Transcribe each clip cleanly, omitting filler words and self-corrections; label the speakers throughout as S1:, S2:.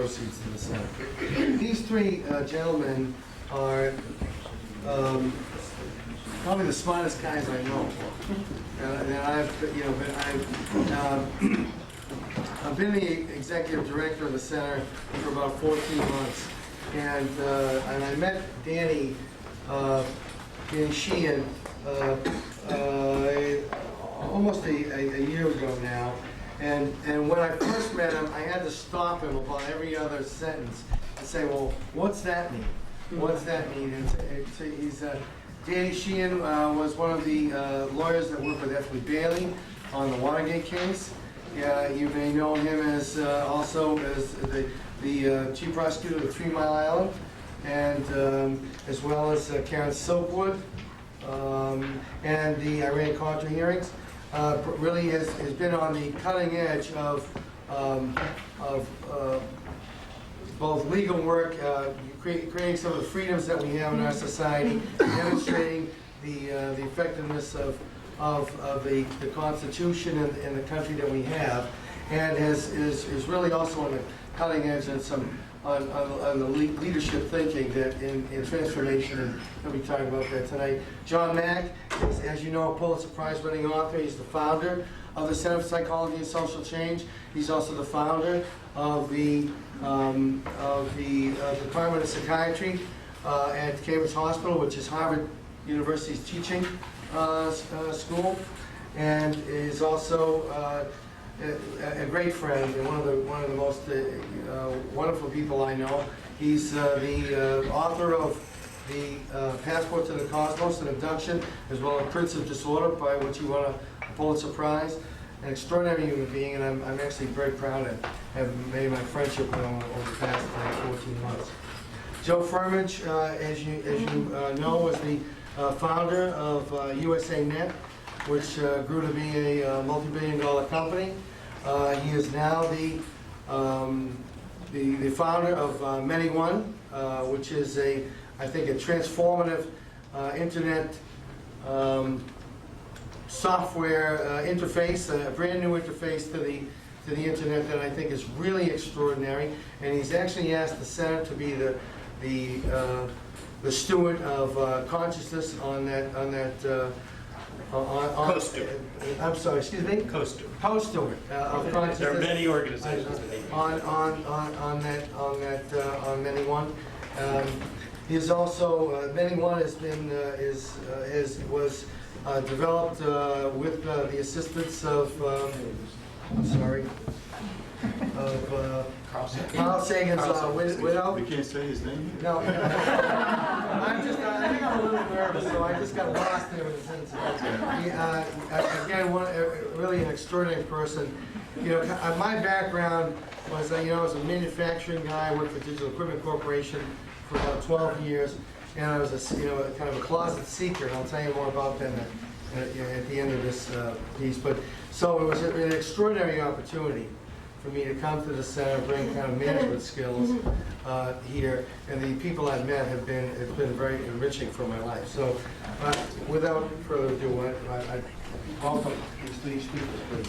S1: proceeds to the center. These three gentlemen are probably the smartest guys I know. I've been the executive director of the center for about 14 months, and I met Danny Sheehan almost a year ago now. And when I first met him, I had to stop him about every other sentence and say, well, what's that mean? What's that mean? Danny Sheehan was one of the lawyers that worked with F. Lee Bailey on the Watergate case. You may know him as also as the chief prosecutor of 3 Mile Island, and as well as Karen Silkwood and the Iran-Contra hearings. Really has been on the cutting edge of both legal work, creating some of the freedoms that we have in our society, demonstrating the effectiveness of the Constitution and the country that we have, and is really also on the cutting edge and some on the leadership thinking that in transformation, and we'll be talking about that tonight. John Mack is, as you know, a Pulitzer Prize winning author. He's the founder of the Center for Psychology and Social Change. He's also the founder of the Department of Psychiatry at Cambridge Hospital, which is Harvard University's teaching school, and is also a great friend and one of the most wonderful people I know. He's the author of the Passport to the Cosmos, an abduction, as well as Prince of Disorder, by which he won a Pulitzer Prize. An extraordinary human being, and I'm actually very proud to have made my friendship with him over the past 14 months. Joe Firmage, as you know, was the founder of USA Net, which grew to be a multi-billion-dollar company. He is now the founder of Many One, which is I think a transformative internet software interface, a brand new interface to the internet that I think is really extraordinary. And he's actually asked the Center to be the steward of consciousness on that.
S2: Co-steward.
S1: I'm sorry, excuse me?
S2: Co-steward.
S1: Co-steward of consciousness.
S2: There are many organizations
S1: on Many One. He's also Many One has been was developed with the assistance of Carl Sagan's widow.
S3: We can't say his name?
S1: No. I think I'm a little nervous, so I just got lost there with the sentence. Again, really an extraordinary person. You know, my background was, I was a manufacturing guy. I worked for Digital Equipment Corporation for about 12 years, and I was kind of a closet seeker, and I'll tell you more about that at the end of this piece. But so it was an extraordinary opportunity for me to come to the center, bring kind of management skills here, and the people I've met it's been very enriching for my life. So, without further ado, I welcome these three speakers, please.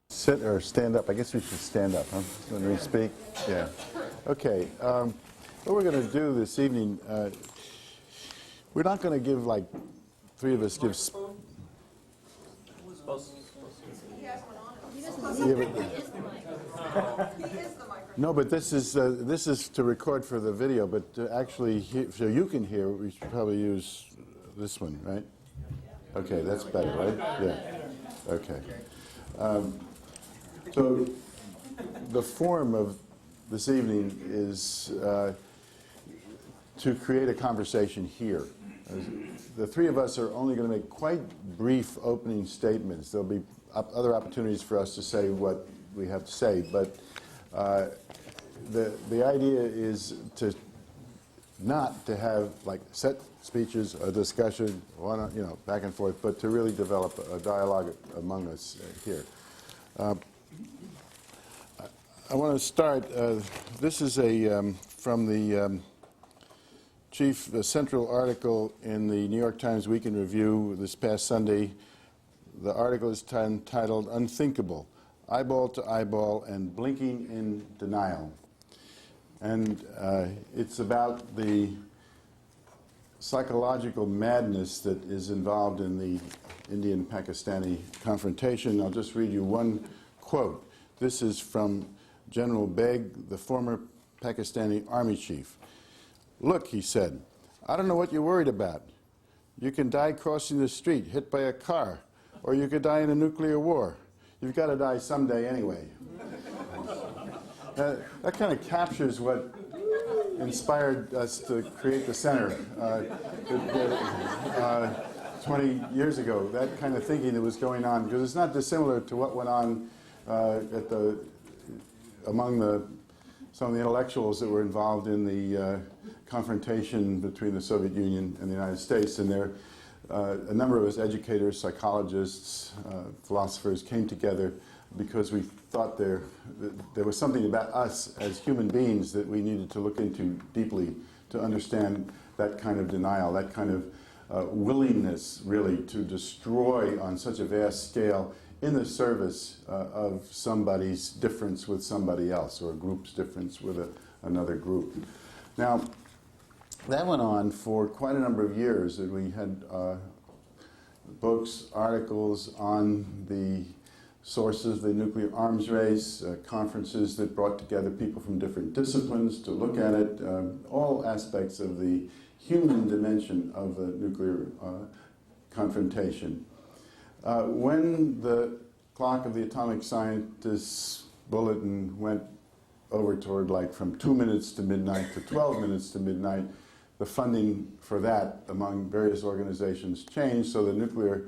S3: Sit or stand up? I guess we should stand up, huh? When we speak? Yeah. Okay. What we're going to do this evening, we're not going to give, like, three of us give... No, but this is to record for the video, but to actually so you can hear, we should probably use this one, right? Okay, that's better, right? Yeah. Okay. So the form of this evening is to create a conversation here. The three of us are only going to make quite brief opening statements. There'll be other opportunities for us to say what we have to say, but the idea is to not to have like set speeches, a discussion, back and forth, but to really develop a dialogue among us here. I want to start. This is from the Chief, a central article in the New York Times Weekend Review this past Sunday. The article is titled Unthinkable, Eyeball to Eyeball and Blinking in Denial. And it's about the psychological madness that is involved in the Indian-Pakistani confrontation. I'll just read you one quote. This is from General Beg, the former Pakistani army chief. "Look," he said, "I don't know what you're worried about. You can die crossing the street, hit by a car, or you could die in a nuclear war. You've got to die someday anyway." That kind of captures what inspired us to create the center 20 years ago, that kind of thinking that was going on, because it's not dissimilar to what went on among some of the intellectuals that were involved in the confrontation between the Soviet Union and the United States. And there, a number of us educators, psychologists, philosophers came together because we thought there was something about us as human beings that we needed to look into deeply to understand that kind of denial, that kind of willingness really to destroy on such a vast scale in the service of somebody's difference with somebody else, or a group's difference with another group. Now, that went on for quite a number of years, and we had books, articles on the sources of the nuclear arms race, conferences that brought together people from different disciplines to look at it, all aspects of the human dimension of the nuclear confrontation. When the clock of the atomic scientists' bulletin went over toward like from 2 minutes to midnight to 12 minutes to midnight, the funding for that among various organizations changed, so the nuclear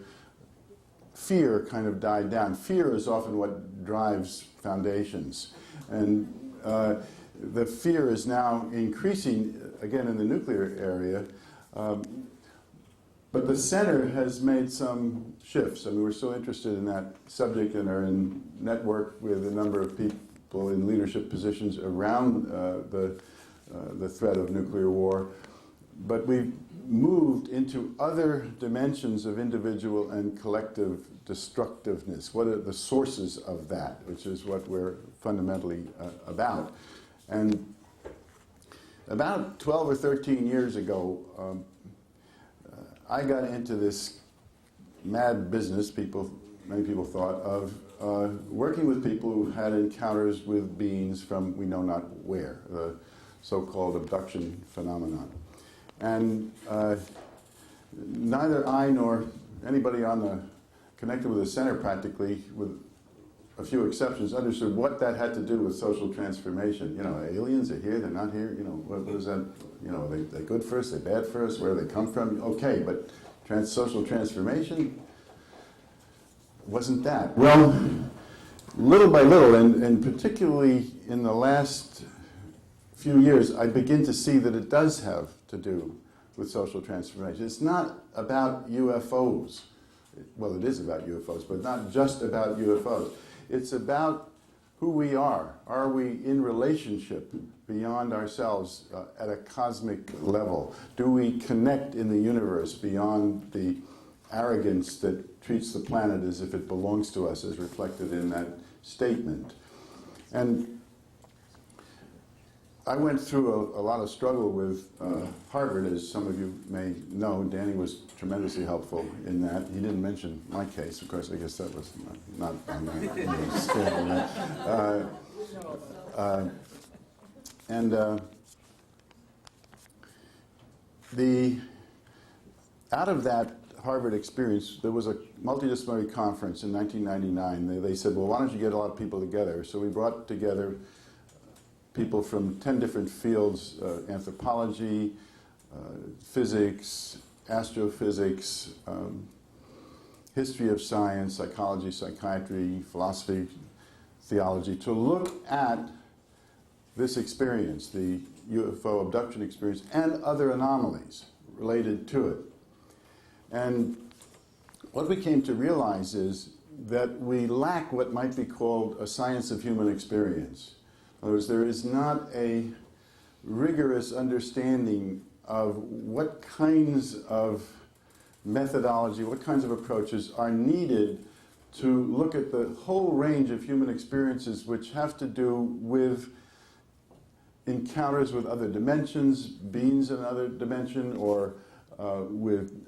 S3: fear kind of died down. Fear is often what drives foundations. And the fear is now increasing, again, in the nuclear area. But the center has made some shifts. I mean, we're still interested in that subject and are in network with a number of people in leadership positions around the threat of nuclear war. But we've moved into other dimensions of individual and collective destructiveness. What are the sources of that, which is what we're fundamentally about. And about 12 or 13 years ago, I got into this mad business, many people thought, of working with people who had encounters with beings from we know not where, the so-called abduction phenomenon. And neither I nor anybody connected with the center practically, with a few exceptions, understood what that had to do with social transformation. You know, aliens are here, they're not here, you know, what is that? You know, they good for us, they bad for us, where do they come from? Okay, but social transformation wasn't that. Well, little by little, and particularly in the last few years, I begin to see that it does have to do with social transformation. It's not about UFOs. Well, it is about UFOs, but not just about UFOs. It's about who we are. Are we in relationship beyond ourselves at a cosmic level? Do we connect in the universe beyond the arrogance that treats the planet as if it belongs to us, as reflected in that statement? And I went through a lot of struggle with Harvard, as some of you may know. Danny was tremendously helpful in that. He didn't mention my case, of course. I guess that was not on my scale. Out of that Harvard experience, there was a multidisciplinary conference in 1999. They said, well, why don't you get a lot of people together? So we brought together people from 10 different fields, anthropology, physics, astrophysics, history of science, psychology, psychiatry, philosophy, theology, to look at this experience, the UFO abduction experience, and other anomalies related to it. And what we came to realize is that we lack what might be called a science of human experience. In other words, there is not a rigorous understanding of what kinds of methodology, what kinds of approaches are needed to look at the whole range of human experiences which have to do with encounters with other dimensions, beings in another dimension, or with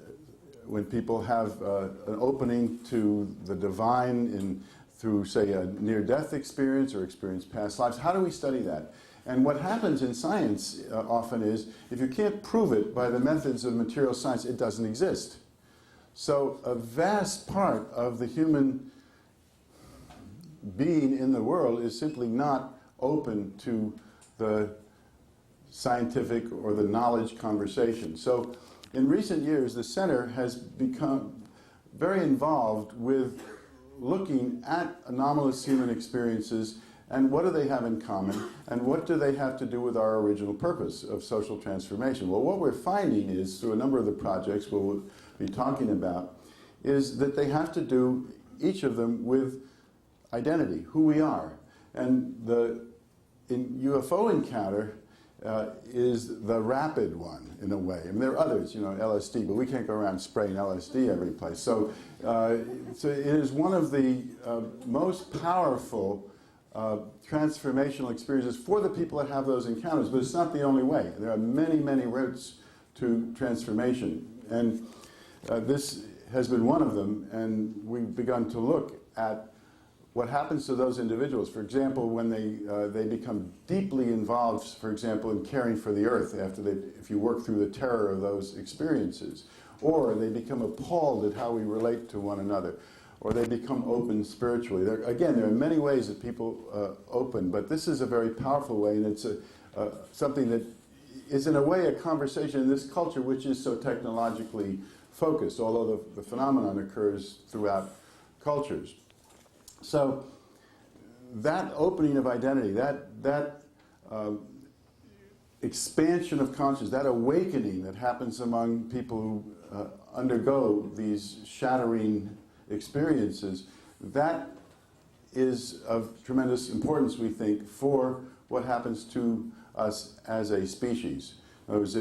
S3: when people have an opening to the divine through, say, a near-death experience or experience past lives. How do we study that? And what happens in science often is, if you can't prove it by the methods of material science, it doesn't exist. So a vast part of the human being in the world is simply not open to the scientific or the knowledge conversation. So in recent years, the center has become very involved with looking at anomalous human experiences and what do they have in common and what do they have to do with our original purpose of social transformation. Well, what we're finding is, through a number of the projects we'll be talking about, is that they have to do, each of them, with identity, who we are. And in UFO encounter is the rapid one, in a way. I mean, there are others, you know, LSD, but we can't go around spraying LSD every place. So, it is one of the most powerful transformational experiences for the people that have those encounters, but it's not the only way. There are many, many routes to transformation. And this has been one of them, and we've begun to look at what happens to those individuals. For example, when they become deeply involved, for example, in caring for the earth, if you work through the terror of those experiences, or they become appalled at how we relate to one another, or they become open spiritually. There are many ways that people open, but this is a very powerful way, and it's something that is, in a way, a conversation in this culture which is so technologically focused, although the phenomenon occurs throughout cultures. So that opening of identity, that expansion of consciousness, that awakening that happens among people who undergo these shattering experiences, that is of tremendous importance, we think, for what happens to us as a species. In other words,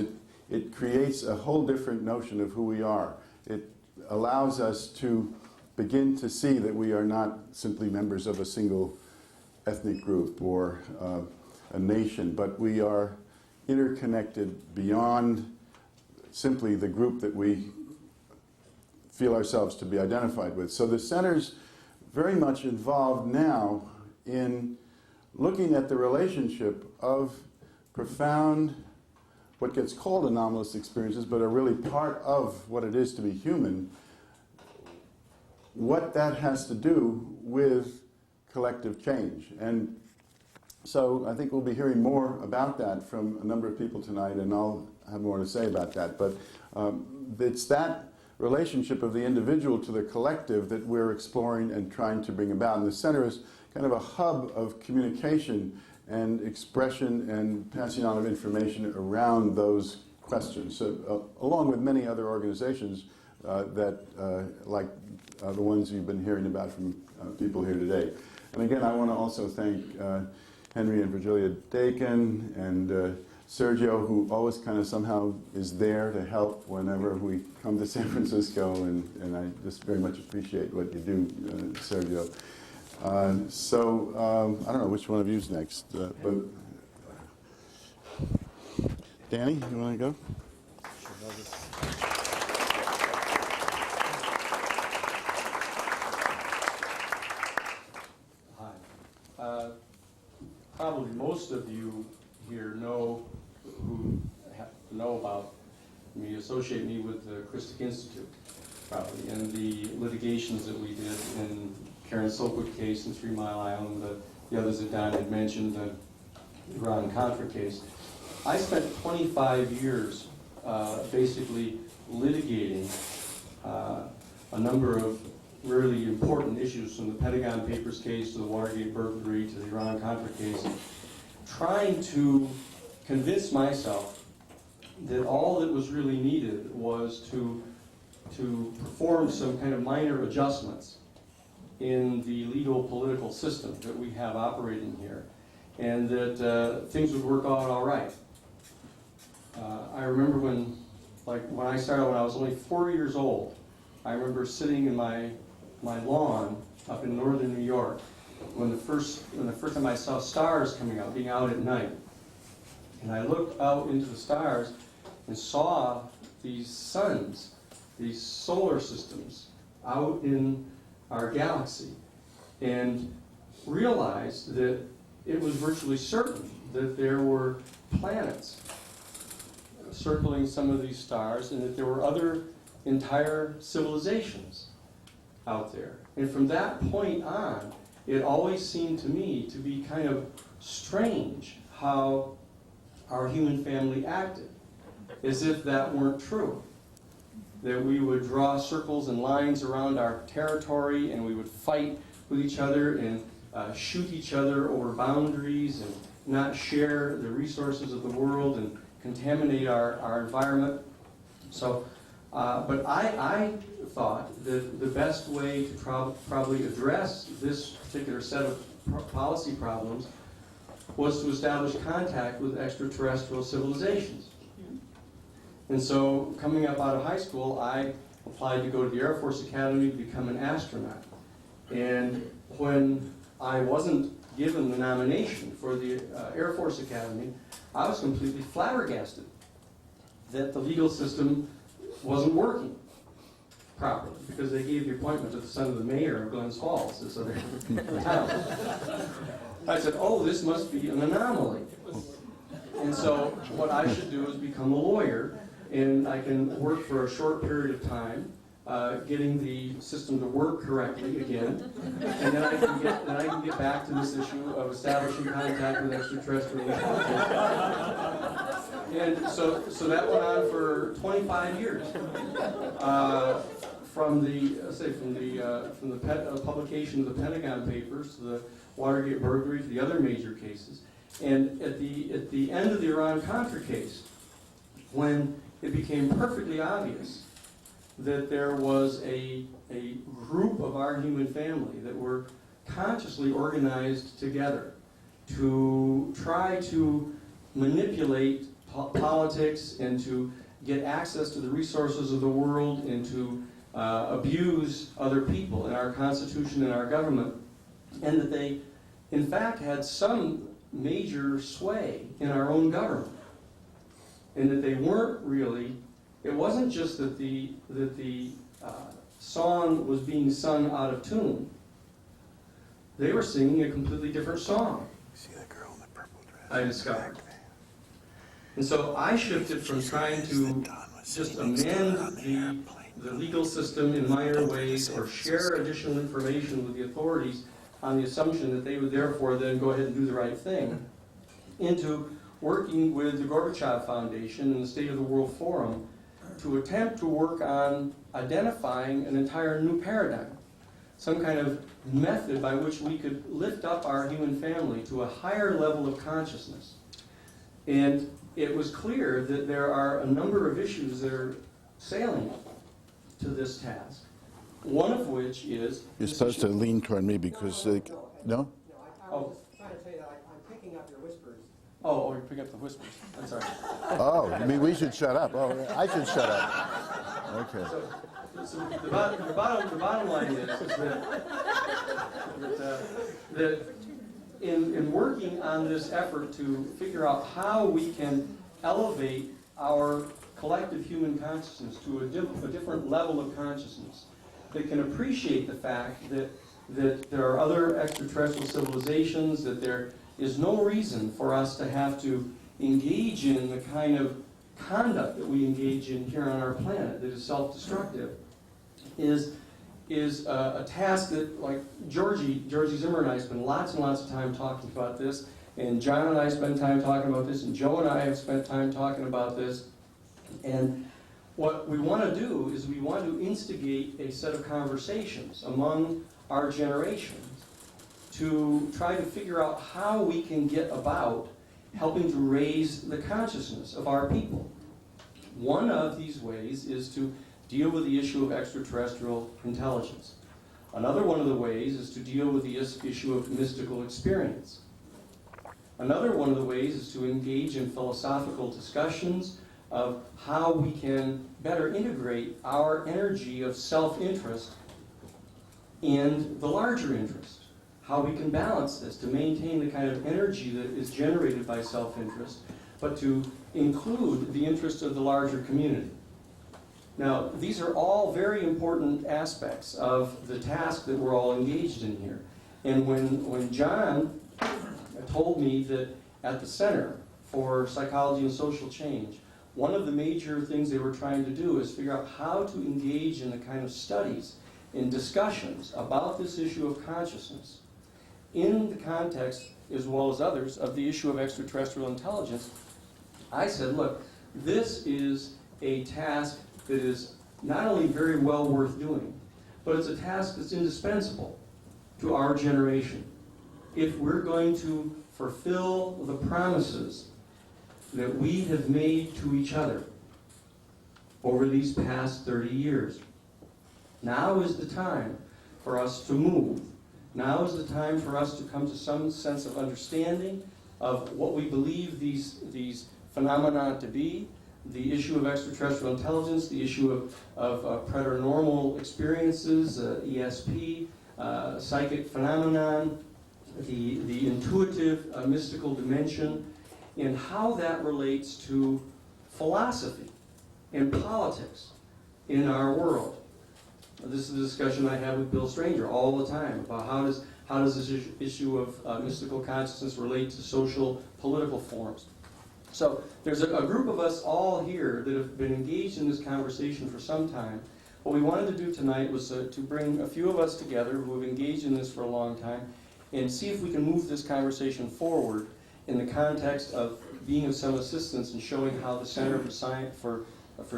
S3: it creates a whole different notion of who we are. It allows us to begin to see that we are not simply members of a single ethnic group or a nation, but we are interconnected beyond simply the group that we feel ourselves to be identified with. So the center's very much involved now in looking at the relationship of profound, what gets called anomalous experiences, but are really part of what it is to be human, what that has to do with collective change. And so I think we'll be hearing more about that from a number of people tonight, and I'll have more to say about that. But it's that relationship of the individual to the collective that we're exploring and trying to bring about. And the center is kind of a hub of communication and expression and passing on of information around those questions, so, along with many other organizations that, like the ones you've been hearing about from people here today. And again, I want to also thank Henry and Virgilia Dakin and Sergio, who always kind of somehow is there to help whenever we come to San Francisco, and I just very much appreciate what you do, Sergio. I don't know which one of you's next, but Danny, you want to go?
S2: Hi. Probably most of you here know about me, associate me with the Christic Institute, probably, and the litigations that we did in Karen Silkwood case in 3 Mile Island, the others that Don had mentioned, the Iran-Contra case. I spent 25 years basically litigating a number of really important issues, from the Pentagon Papers case to the Watergate burglary to the Iran-Contra case, trying to convince myself that all that was really needed was to perform some kind of minor adjustments in the legal political system that we have operating here, and that things would work out all right. I remember when I started when I was only 4 years old. I remember sitting in my lawn up in northern New York when the first time I saw stars coming out, being out at night. And I looked out into the stars and saw these suns, these solar systems out in our galaxy, and realized that it was virtually certain that there were planets circling some of these stars and that there were other entire civilizations out there. And from that point on, it always seemed to me to be kind of strange how our human family acted, as if that weren't true. That we would draw circles and lines around our territory, and we would fight with each other and shoot each other over boundaries and not share the resources of the world and contaminate our environment. So, but I thought that the best way to probably address this particular set of policy problems was to establish contact with extraterrestrial civilizations. And so, coming up out of high school, I applied to go to the Air Force Academy to become an astronaut. And when I wasn't given the nomination for the Air Force Academy, I was completely flabbergasted that the legal system wasn't working properly, because they gave the appointment to the son of the mayor of Glens Falls, this other town. I said, oh, this must be an anomaly. And so what I should do is become a lawyer, and I can work for a short period of time, getting the system to work correctly again, and then I can get back to this issue of establishing contact with extraterrestrial intelligence. And so that went on for 25 years, from the publication of the Pentagon Papers to the Watergate burglary to the other major cases, and at the end of the Iran-Contra case, when it became perfectly obvious that there was a group of our human family that were consciously organized together to try to manipulate politics and to get access to the resources of the world and to abuse other people in our Constitution and our government, and that they, in fact, had some major sway in our own government, and that they weren't really. It wasn't just that the song was being sung out of tune. They were singing a completely different song.
S3: See that girl in the purple dress?
S2: I discovered. And so I shifted from trying to just amend the legal system in minor ways or share additional information with the authorities on the assumption that they would therefore then go ahead and do the right thing, into working with the Gorbachev Foundation and the State of the World Forum to attempt to work on identifying an entire new paradigm, some kind of method by which we could lift up our human family to a higher level of consciousness. And it was clear that there are a number of issues that are salient to this task, one of which is...
S3: You're supposed to lean toward me because, no?
S1: No, I was trying to tell you that I'm picking up your whispers.
S2: Oh, you're picking up the whispers. I'm sorry.
S3: Oh, you mean we should shut up? Oh, I should shut up. Okay.
S2: So the bottom line is that in working on this effort to figure out how we can elevate our collective human consciousness to a different level of consciousness that can appreciate the fact that there are other extraterrestrial civilizations, that there is no reason for us to have to engage in the kind of conduct that we engage in here on our planet that is self-destructive, is a task that, like Georgie Zimmer and I spend lots and lots of time talking about this, and John and I spend time talking about this, and Joe and I have spent time talking about this. And what we want to do is we want to instigate a set of conversations among our generation to try to figure out how we can get about helping to raise the consciousness of our people. One of these ways is to deal with the issue of extraterrestrial intelligence. Another one of the ways is to deal with the issue of mystical experience. Another one of the ways is to engage in philosophical discussions of how we can better integrate our energy of self-interest and the larger interest. How we can balance this to maintain the kind of energy that is generated by self-interest, but to include the interest of the larger community. Now, these are all very important aspects of the task that we're all engaged in here. And when John told me that at the Center for Psychology and Social Change, one of the major things they were trying to do is figure out how to engage in the kind of studies and discussions about this issue of consciousness in the context, as well as others, of the issue of extraterrestrial intelligence, I said, look, this is a task that is not only very well worth doing, but it's a task that's indispensable to our generation. If we're going to fulfill the promises that we have made to each other over these past 30 years, now is the time for us to move. Now is the time for us to come to some sense of understanding of what we believe these phenomena to be, the issue of extraterrestrial intelligence, the issue of paranormal experiences, ESP, psychic phenomenon, the intuitive mystical dimension, and how that relates to philosophy and politics in our world. This is a discussion I have with Bill Stranger all the time about how does this issue of mystical consciousness relate to social political forms. So there's a group of us all here that have been engaged in this conversation for some time. What we wanted to do tonight was to bring a few of us together who have engaged in this for a long time and see if we can move this conversation forward in the context of being of some assistance in showing how the Center for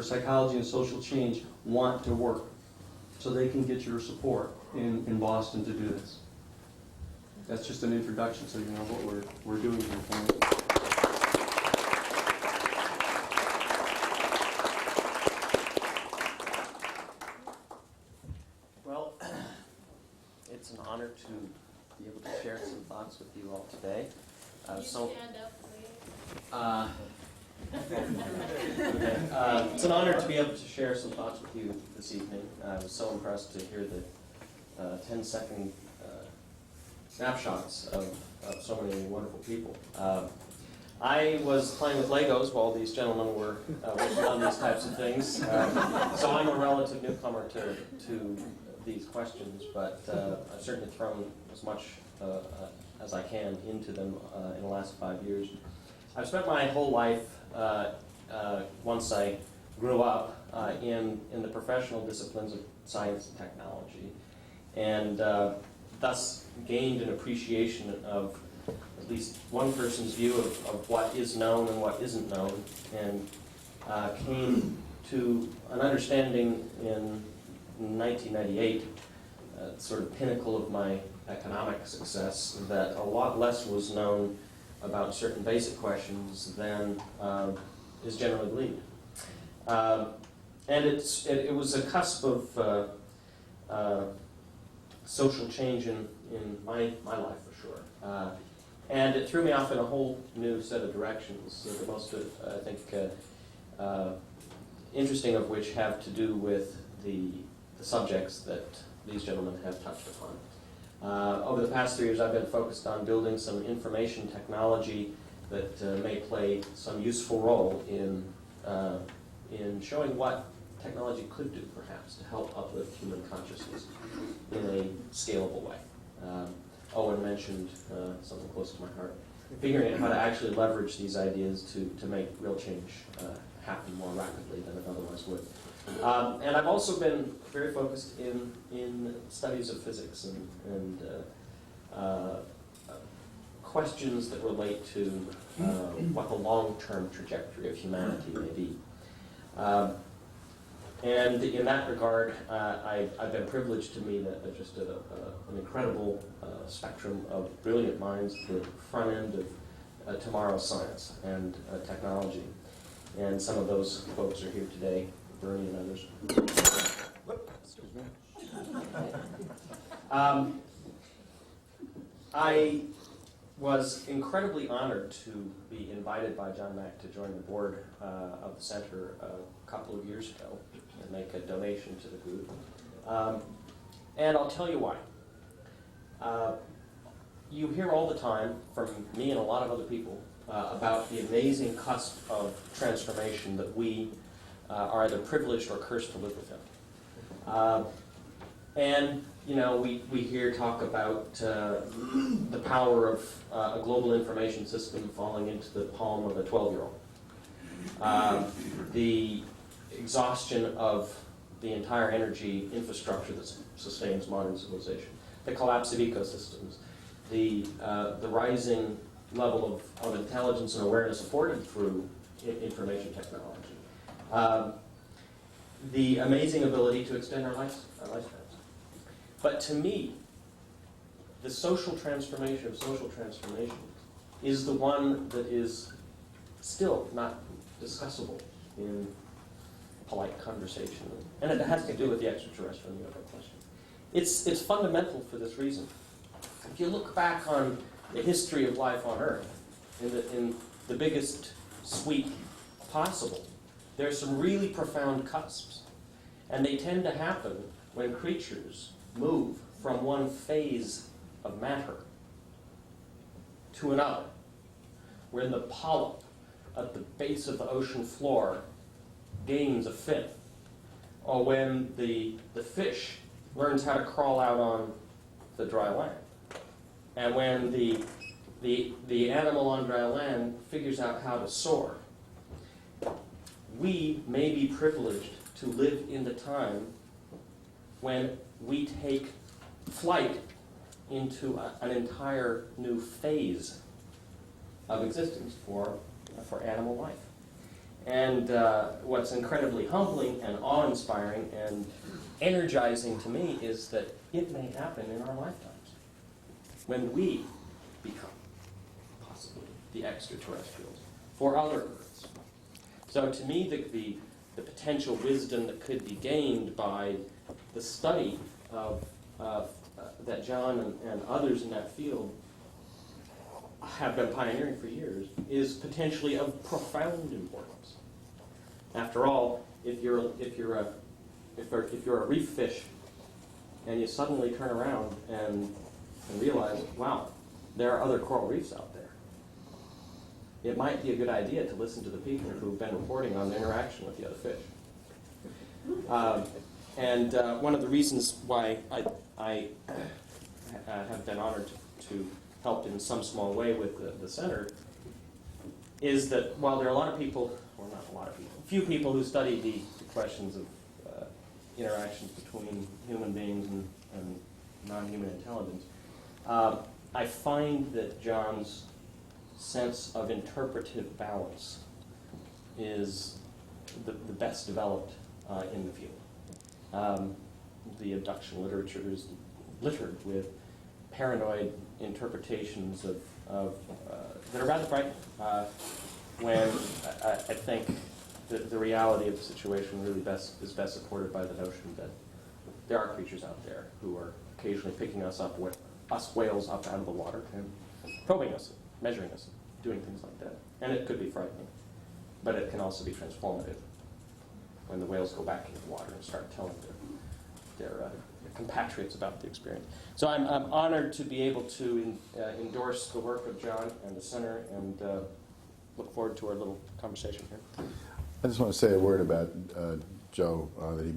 S2: Psychology and Social Change want to work, so they can get your support in Boston to do this. That's just an introduction, so you know what we're doing here.
S4: Well, it's an honor to be able to share some thoughts with you all today.
S5: Stand up, please.
S4: It's an honor to be able to share some thoughts with you this evening. I was so impressed to hear the 10-second snapshots of so many wonderful people. I was playing with Legos while these gentlemen were working on these types of things, so I'm a relative newcomer to these questions, but I've certainly thrown as much as I can into them in the last 5 years. I've spent my whole life, once I grew up, in the professional disciplines of science and technology, and thus gained an appreciation of at least one person's view of what is known and what isn't known, and came to an understanding in 1998, sort of pinnacle of my economic success, that a lot less was known about certain basic questions than is generally believed. And it was a cusp of social change in my life, for sure. And it threw me off in a whole new set of directions, the most, I think, interesting of which have to do with the subjects that these gentlemen have touched upon. Over the past 3 years, I've been focused on building some information technology that may play some useful role in showing what technology could do, perhaps, to help uplift human consciousness in a scalable way. Owen mentioned something close to my heart, figuring out how to actually leverage these ideas to make real change happen more rapidly than it otherwise would. And I've also been very focused in studies of physics and questions that relate to what the long-term trajectory of humanity may be. And in that regard, I've been privileged to meet just an incredible spectrum of brilliant minds at the front end of tomorrow's science and technology. And some of those folks are here today, Bernie and others. Excuse me. was incredibly honored to be invited by John Mack to join the board of the center a couple of years ago and make a donation to the group. And I'll tell you why. You hear all the time from me and a lot of other people about the amazing cusp of transformation that we are either privileged or cursed to live within. And you know, we hear talk about the power of a global information system falling into the palm of a 12-year-old. The exhaustion of the entire energy infrastructure that sustains modern civilization. The collapse of ecosystems. The rising level of intelligence and awareness afforded through information technology. The amazing ability to extend our lifespans. But to me, the social transformation of social transformation is the one that is still not discussable in polite conversation. And it has to do with the extraterrestrial and UFO question. It's fundamental for this reason. If you look back on the history of life on Earth, in the biggest sweep possible, there's some really profound cusps. And they tend to happen when creatures move from one phase of matter to another. When the polyp at the base of the ocean floor gains a fin, or when the fish learns how to crawl out on the dry land, and when the animal on dry land figures out how to soar. We may be privileged to live in the time when we take flight into an entire new phase of existence for animal life. And what's incredibly humbling and awe-inspiring and energizing to me is that it may happen in our lifetimes, when we become possibly the extraterrestrials for other Earths. So to me, the potential wisdom that could be gained by the study of that John and others in that field have been pioneering for years is potentially of profound importance. After all, if you're a reef fish and you suddenly turn around and realize, wow, there are other coral reefs out there, it might be a good idea to listen to the people who've been reporting on the interaction with the other fish. And one of the reasons why I have been honored to help in some small way with the center is that while there are a lot of people, or not a lot of people, few people who study the questions of interactions between human beings and non-human intelligence, I find that John's sense of interpretive balance is the best developed in the field. The abduction literature is littered with paranoid interpretations of that are rather frightening. When I think the reality of the situation really is best supported by the notion that there are creatures out there who are occasionally picking us whales up out of the water and probing us, measuring us, doing things like that. And it could be frightening, but it can also be transformative when the whales go back into the water and start telling their compatriots about the experience. So I'm honored to be able to endorse the work of John and the center, and look forward to our little conversation here.
S3: I just want to say a word about Joe that he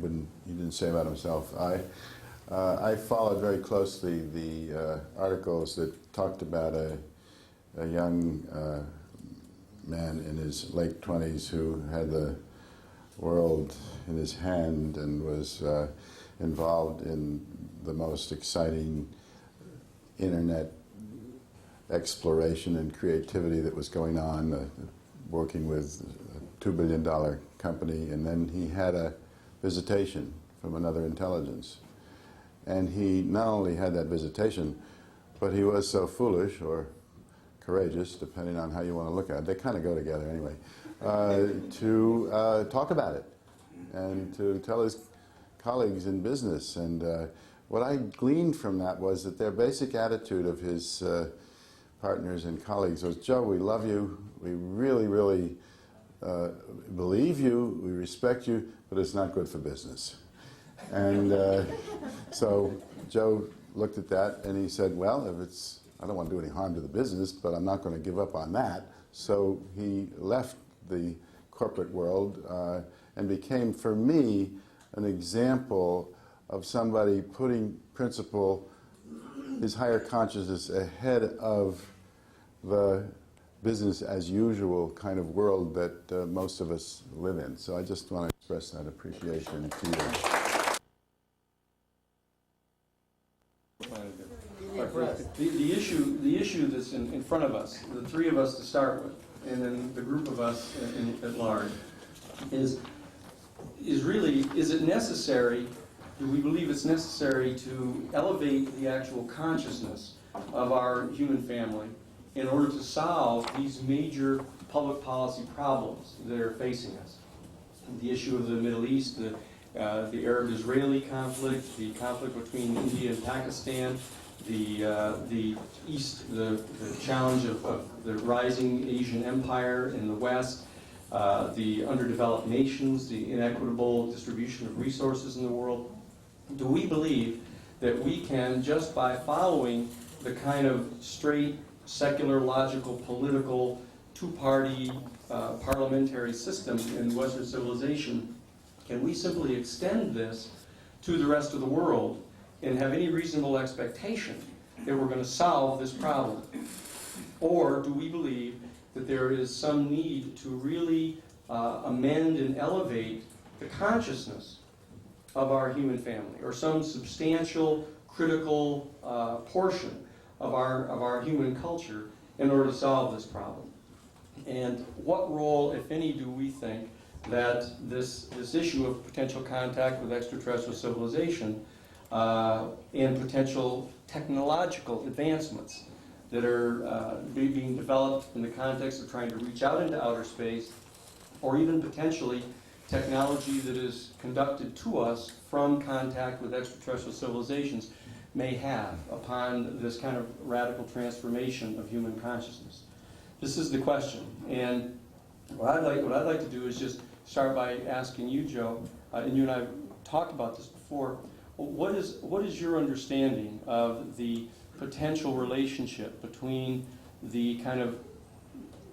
S3: didn't say about himself. I followed very closely the articles that talked about a young man in his late 20s who had the world in his hand and was involved in the most exciting internet exploration and creativity that was going on, working with a $2 billion company, and then he had a visitation from another intelligence. And he not only had that visitation, but he was so foolish or courageous, depending on how you want to look at it, they kind of go together anyway, to talk about it and to tell his colleagues in business. And what I gleaned from that was that their basic attitude of his partners and colleagues was, Joe, we love you. We really, really believe you. We respect you, but it's not good for business. And so Joe looked at that and he said, well, if it's, I don't want to do any harm to the business, but I'm not going to give up on that. So he left the corporate world and became, for me, an example of somebody putting principle, his higher consciousness, ahead of the business as usual kind of world that most of us live in. So I just want to express that appreciation to you.
S2: The issue that's in front of us, the three of us to start with, and then the group of us at large, is it necessary, do we believe it's necessary to elevate the actual consciousness of our human family in order to solve these major public policy problems that are facing us? The issue of the Middle East, the Arab-Israeli conflict, the conflict between India and Pakistan, the East, the challenge of the rising Asian empire in the West, the underdeveloped nations, the inequitable distribution of resources in the world. Do we believe that we can, just by following the kind of straight, secular, logical, political, two-party parliamentary system in Western civilization, can we simply extend this to the rest of the world and have any reasonable expectation that we're going to solve this problem? Or do we believe that there is some need to really amend and elevate the consciousness of our human family, or some substantial, critical portion of our human culture in order to solve this problem? And what role, if any, do we think that this issue of potential contact with extraterrestrial civilization and potential technological advancements that are being developed in the context of trying to reach out into outer space, or even potentially technology that is conducted to us from contact with extraterrestrial civilizations, may have upon this kind of radical transformation of human consciousness? This is the question. And what I'd like to do is just start by asking you, Joe, and you and I have talked about this before. What is your understanding of the potential relationship between the kind of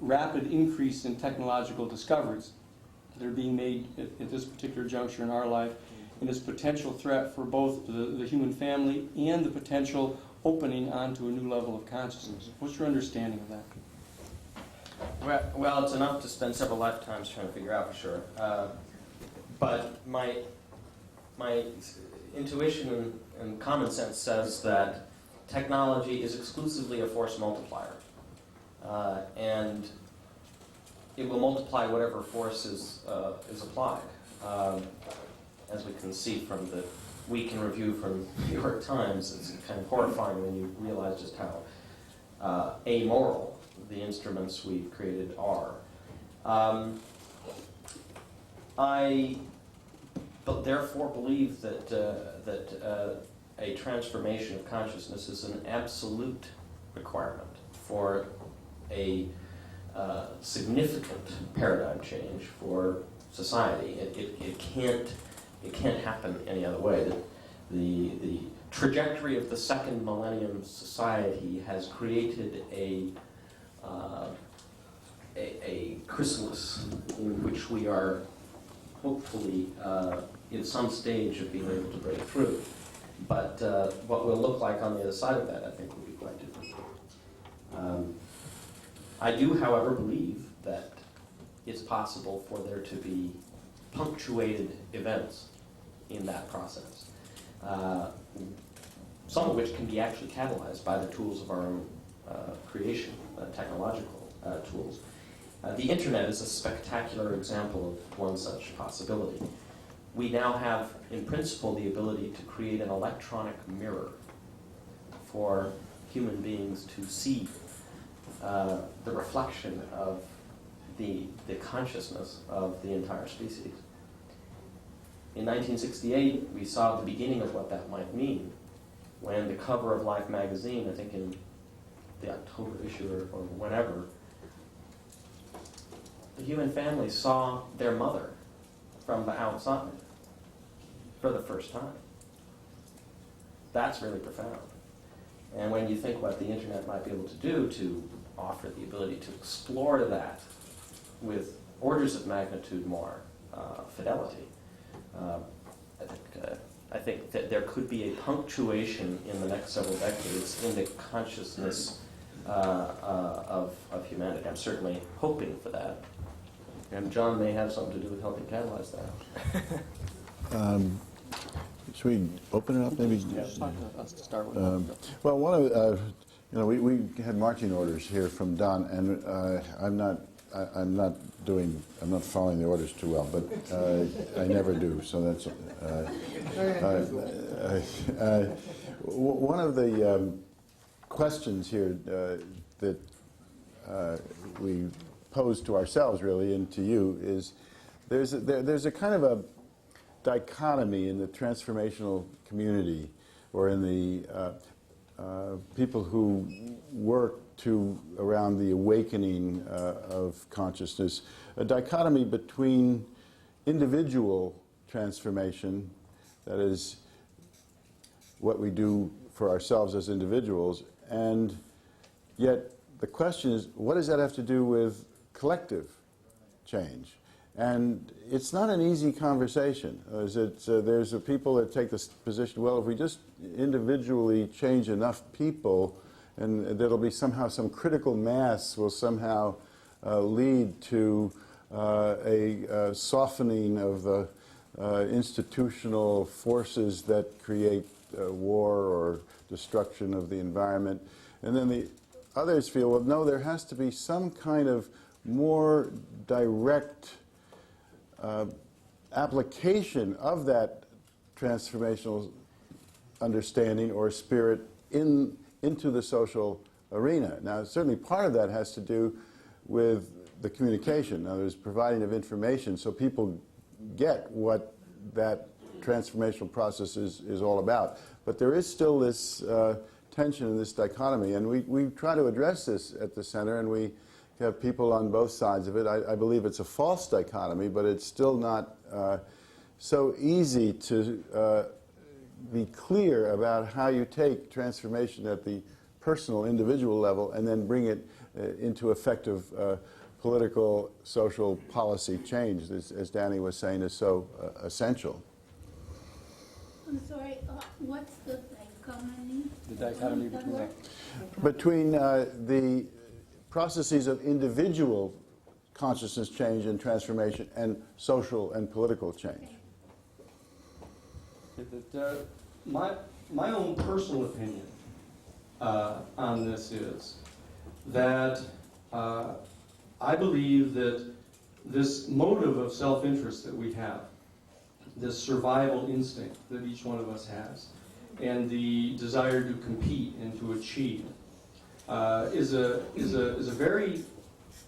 S2: rapid increase in technological discoveries that are being made at this particular juncture in our life, and its potential threat for both the human family and the potential opening onto a new level of consciousness? What's your understanding of that?
S4: Well, it's enough to spend several lifetimes trying to figure out for sure. But my intuition and common sense says that technology is exclusively a force multiplier. And it will multiply whatever force is applied. As we can see from the week in review from New York Times, it's kind of horrifying when you realize just how amoral the instruments we've created are. I therefore believe that a transformation of consciousness is an absolute requirement for a significant paradigm change for society. It can't happen any other way. The trajectory of the second millennium society has created a chrysalis in which we are hopefully in some stage of being able to break through. But what will look like on the other side of that, I think, will be quite different. I do, however, believe that it's possible for there to be punctuated events in that process, some of which can be actually catalyzed by the tools of our own creation, technological tools. The internet is a spectacular example of one such possibility. We now have, in principle, the ability to create an electronic mirror for human beings to see the reflection of the consciousness of the entire species. In 1968, we saw the beginning of what that might mean when the cover of Life magazine, I think in the October issue or whenever, the human family saw their mother from the outside for the first time. That's really profound. And when you think what the internet might be able to do to offer the ability to explore that with orders of magnitude more fidelity, I think that there could be a punctuation in the next several decades in the consciousness of humanity. I'm certainly hoping for that. And John may have something to do with helping catalyze that.
S3: Should we open it up, maybe?
S2: Us to start with.
S3: Well, one of we had marching orders here from Don, and I'm not following the orders too well, but I never do. So that's one of the questions here that we pose to ourselves, really, and to you, is there's a kind of a dichotomy in the transformational community, or in the people who work around the awakening of consciousness, a dichotomy between individual transformation, that is what we do for ourselves as individuals, and yet the question is, what does that have to do with collective change? And it's not an easy conversation. There's people that take this position, well, if we just individually change enough people, and there'll be somehow some critical mass will somehow lead to a softening of the institutional forces that create war or destruction of the environment. And then the others feel, well, no, there has to be some kind of more direct application of that transformational understanding or spirit into the social arena. Now, certainly part of that has to do with the communication. Now, there's providing of information so people get what that transformational process is all about. But there is still this tension and this dichotomy, and we try to address this at the center, and we have people on both sides of it. I believe it's a false dichotomy, but it's still not so easy to be clear about how you take transformation at the personal, individual level and then bring it into effective political, social policy change, as Danny was saying, is so essential.
S5: I'm sorry, what's the dichotomy?
S2: The dichotomy between
S3: Between the processes of individual consciousness change and transformation and social and political change.
S2: My own personal opinion on this is that I believe that this motive of self-interest that we have, this survival instinct that each one of us has, and the desire to compete and to achieve, is a very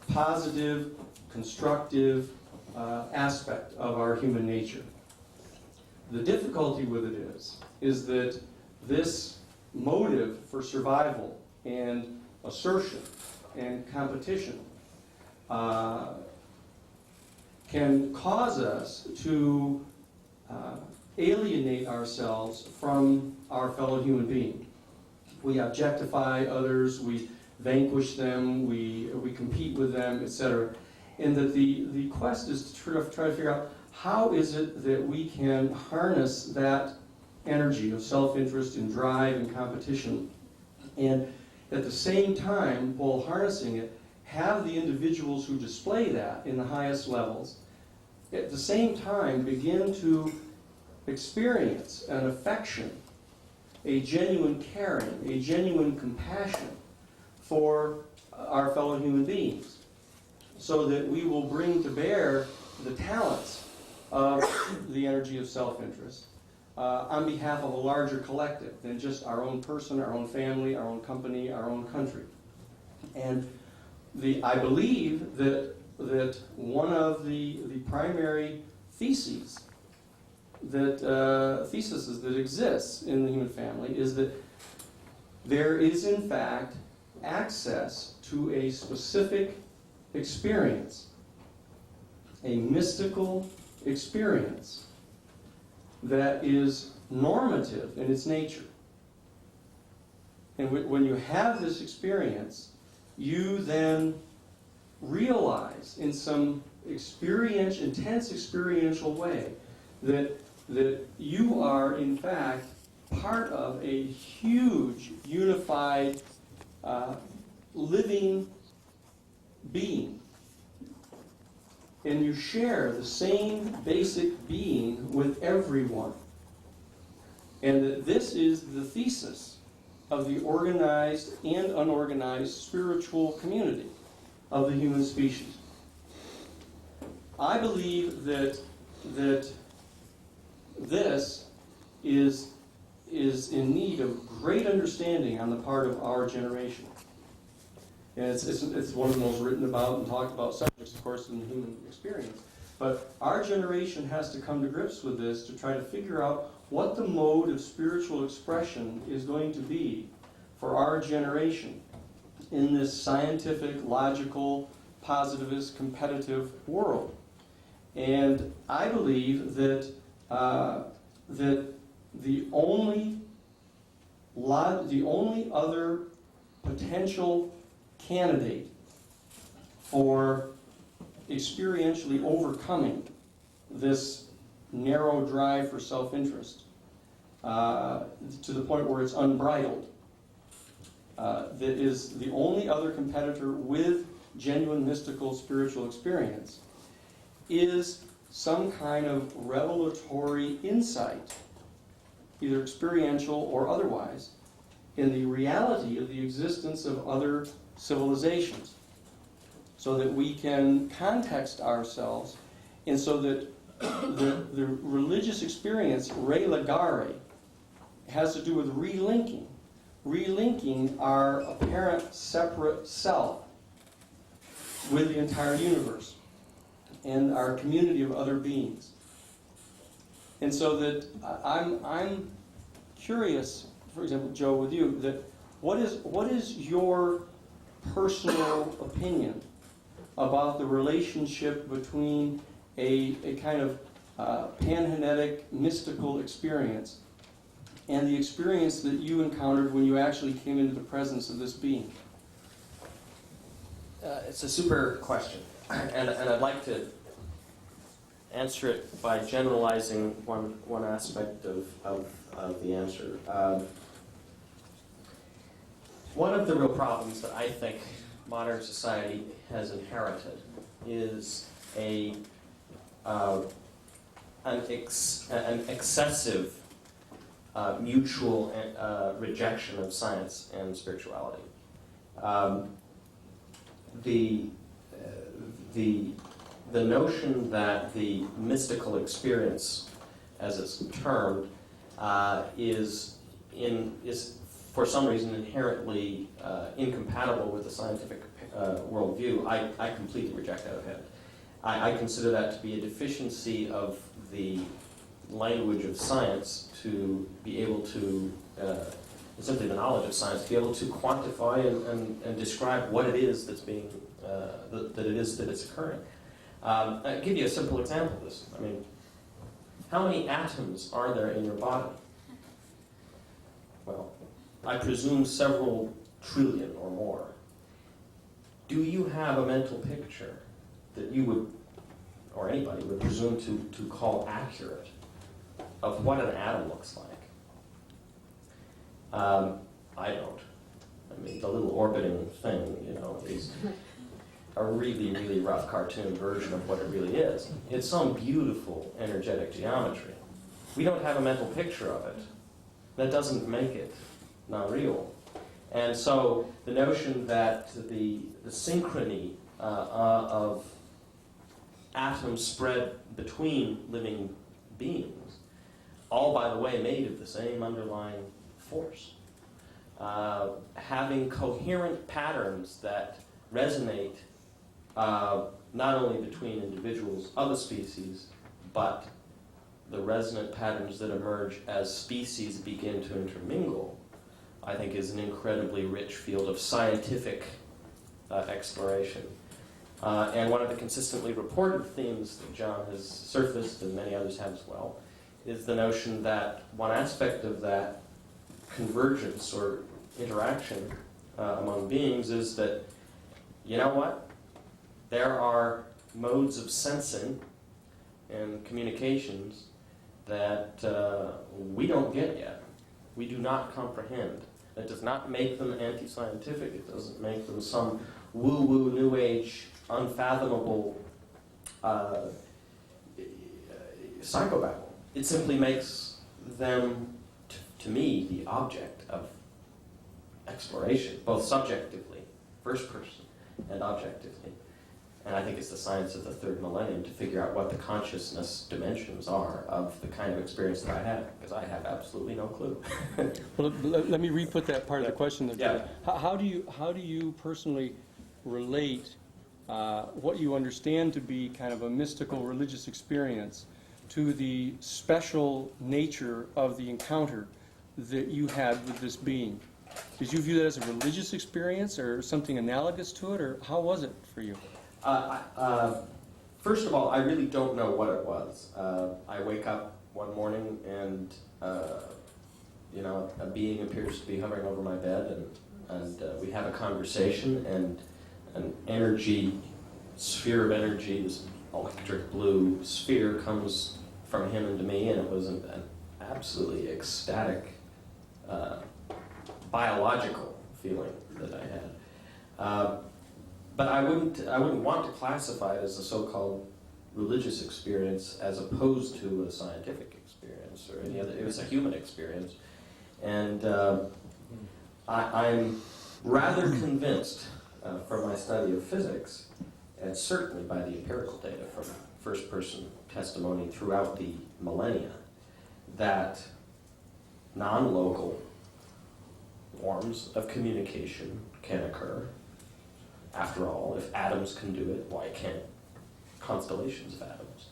S2: positive, constructive aspect of our human nature. The difficulty with it is that this motive for survival and assertion and competition can cause us to alienate ourselves from our fellow human being. We objectify others, we vanquish them, we compete with them, etc. And that the quest is to try to figure out how is it that we can harness that energy of self-interest and drive and competition, and at the same time, while harnessing it, have the individuals who display that in the highest levels, at the same time begin to experience an affection, a genuine caring, a genuine compassion for our fellow human beings, so that we will bring to bear the talents of the energy of self-interest on behalf of a larger collective than just our own person, our own family, our own company, our own country. And I believe that one of the primary theses that exists in the human family is that there is in fact access to a specific experience, a mystical experience that is normative in its nature. And when you have this experience, you then realize in some intense experiential way that you are in fact part of a huge unified living being. And you share the same basic being with everyone. And that this is the thesis of the organized and unorganized spiritual community of the human species. I believe that this is in need of great understanding on the part of our generation. And it's one of the most written about and talked about subjects, of course, in the human experience. But our generation has to come to grips with this to try to figure out what the mode of spiritual expression is going to be for our generation in this scientific, logical, positivist, competitive world. And I believe that the only other potential candidate for experientially overcoming this narrow drive for self-interest to the point where it's unbridled, that is the only other competitor with genuine mystical spiritual experience, is some kind of revelatory insight, either experiential or otherwise, in the reality of the existence of other civilizations, so that we can context ourselves, and so that the religious experience, re legare, has to do with relinking our apparent separate self with the entire universe and our community of other beings. And so that I'm curious, for example, Joe, with you, that what is your personal opinion about the relationship between a kind of pangenetic mystical experience and the experience that you encountered when you actually came into the presence of this being?
S4: It's a super question, and I'd like to answer it by generalizing one aspect of the answer. One of the real problems that I think modern society has inherited is an excessive mutual rejection of science and spirituality. The notion that the mystical experience, as it's termed, is for some reason inherently incompatible with the scientific worldview, I completely reject out of hand. I consider that to be a deficiency of the language of science to be able to, simply the knowledge of science, to be able to quantify and describe what it is that's being, that it's occurring. I'll give you a simple example of this. I mean, how many atoms are there in your body? Well, I presume several trillion or more. Do you have a mental picture that you would, or anybody would presume to call accurate of what an atom looks like? I don't. I mean, the little orbiting thing, is a really, really rough cartoon version of what it really is. It's some beautiful energetic geometry. We don't have a mental picture of it. That doesn't make it not real. And so the notion that the synchrony of atoms spread between living beings, all, by the way, made of the same underlying force, having coherent patterns that resonate not only between individuals of a species, but the resonant patterns that emerge as species begin to intermingle, I think is an incredibly rich field of scientific exploration. And one of the consistently reported themes that John has surfaced, and many others have as well, is the notion that one aspect of that convergence or interaction among beings is that, you know what? There are modes of sensing and communications that we don't get yet. We do not comprehend. That does not make them anti-scientific. It doesn't make them some woo-woo, new age, unfathomable psychobabble. It simply makes them, to me, the object of exploration, both subjectively, first person, and objectively. And I think it's the science of the third millennium to figure out what the consciousness dimensions are of the kind of experience that I have, because I have absolutely no clue.
S6: Well, let me re-put that part of the question. There.
S4: Yeah.
S6: How do you personally relate what you understand to be kind of a mystical religious experience to the special nature of the encounter that you had with this being? Did you view that as a religious experience or something analogous to it, or how was it for you?
S4: First of all, I really don't know what it was. I wake up one morning and, a being appears to be hovering over my bed, and we have a conversation, and an energy, sphere of energy, this electric blue sphere comes from him into me, and it was an absolutely ecstatic, biological feeling that I had. But I wouldn't want to classify it as a so-called religious experience as opposed to a scientific experience or any other. It was a human experience. And I'm rather convinced from my study of physics, and certainly by the empirical data from first-person testimony throughout the millennia, that non-local forms of communication can occur. After all, if atoms can do it, why can't constellations of atoms?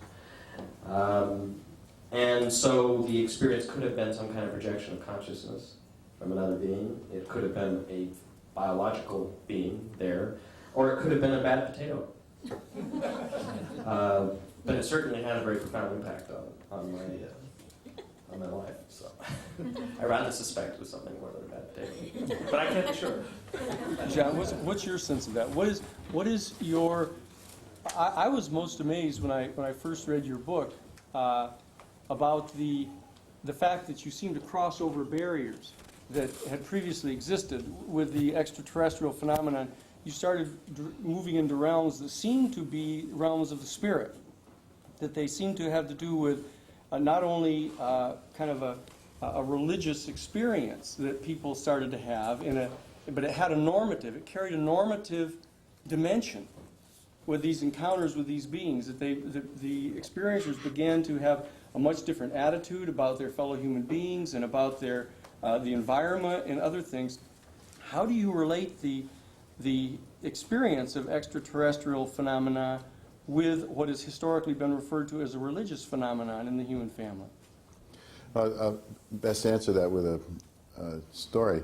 S4: And so the experience could have been some kind of projection of consciousness from another being. It could have been a biological being there, or it could have been a bad potato. But it certainly had a very profound impact on my life. So I rather suspect it was something more than a bad potato, but I can't be sure.
S6: John, what's your sense of that? What is your? I was most amazed when I first read your book about the fact that you seem to cross over barriers that had previously existed with the extraterrestrial phenomenon. You started moving into realms that seem to be realms of the spirit, that they seem to have to do with not only kind of a religious experience that people started to have but it had a normative. It carried a normative dimension with these encounters with these beings. That the experiencers began to have a much different attitude about their fellow human beings and about their the environment and other things. How do you relate the experience of extraterrestrial phenomena with what has historically been referred to as a religious phenomenon in the human family?
S3: Best answer that with a story.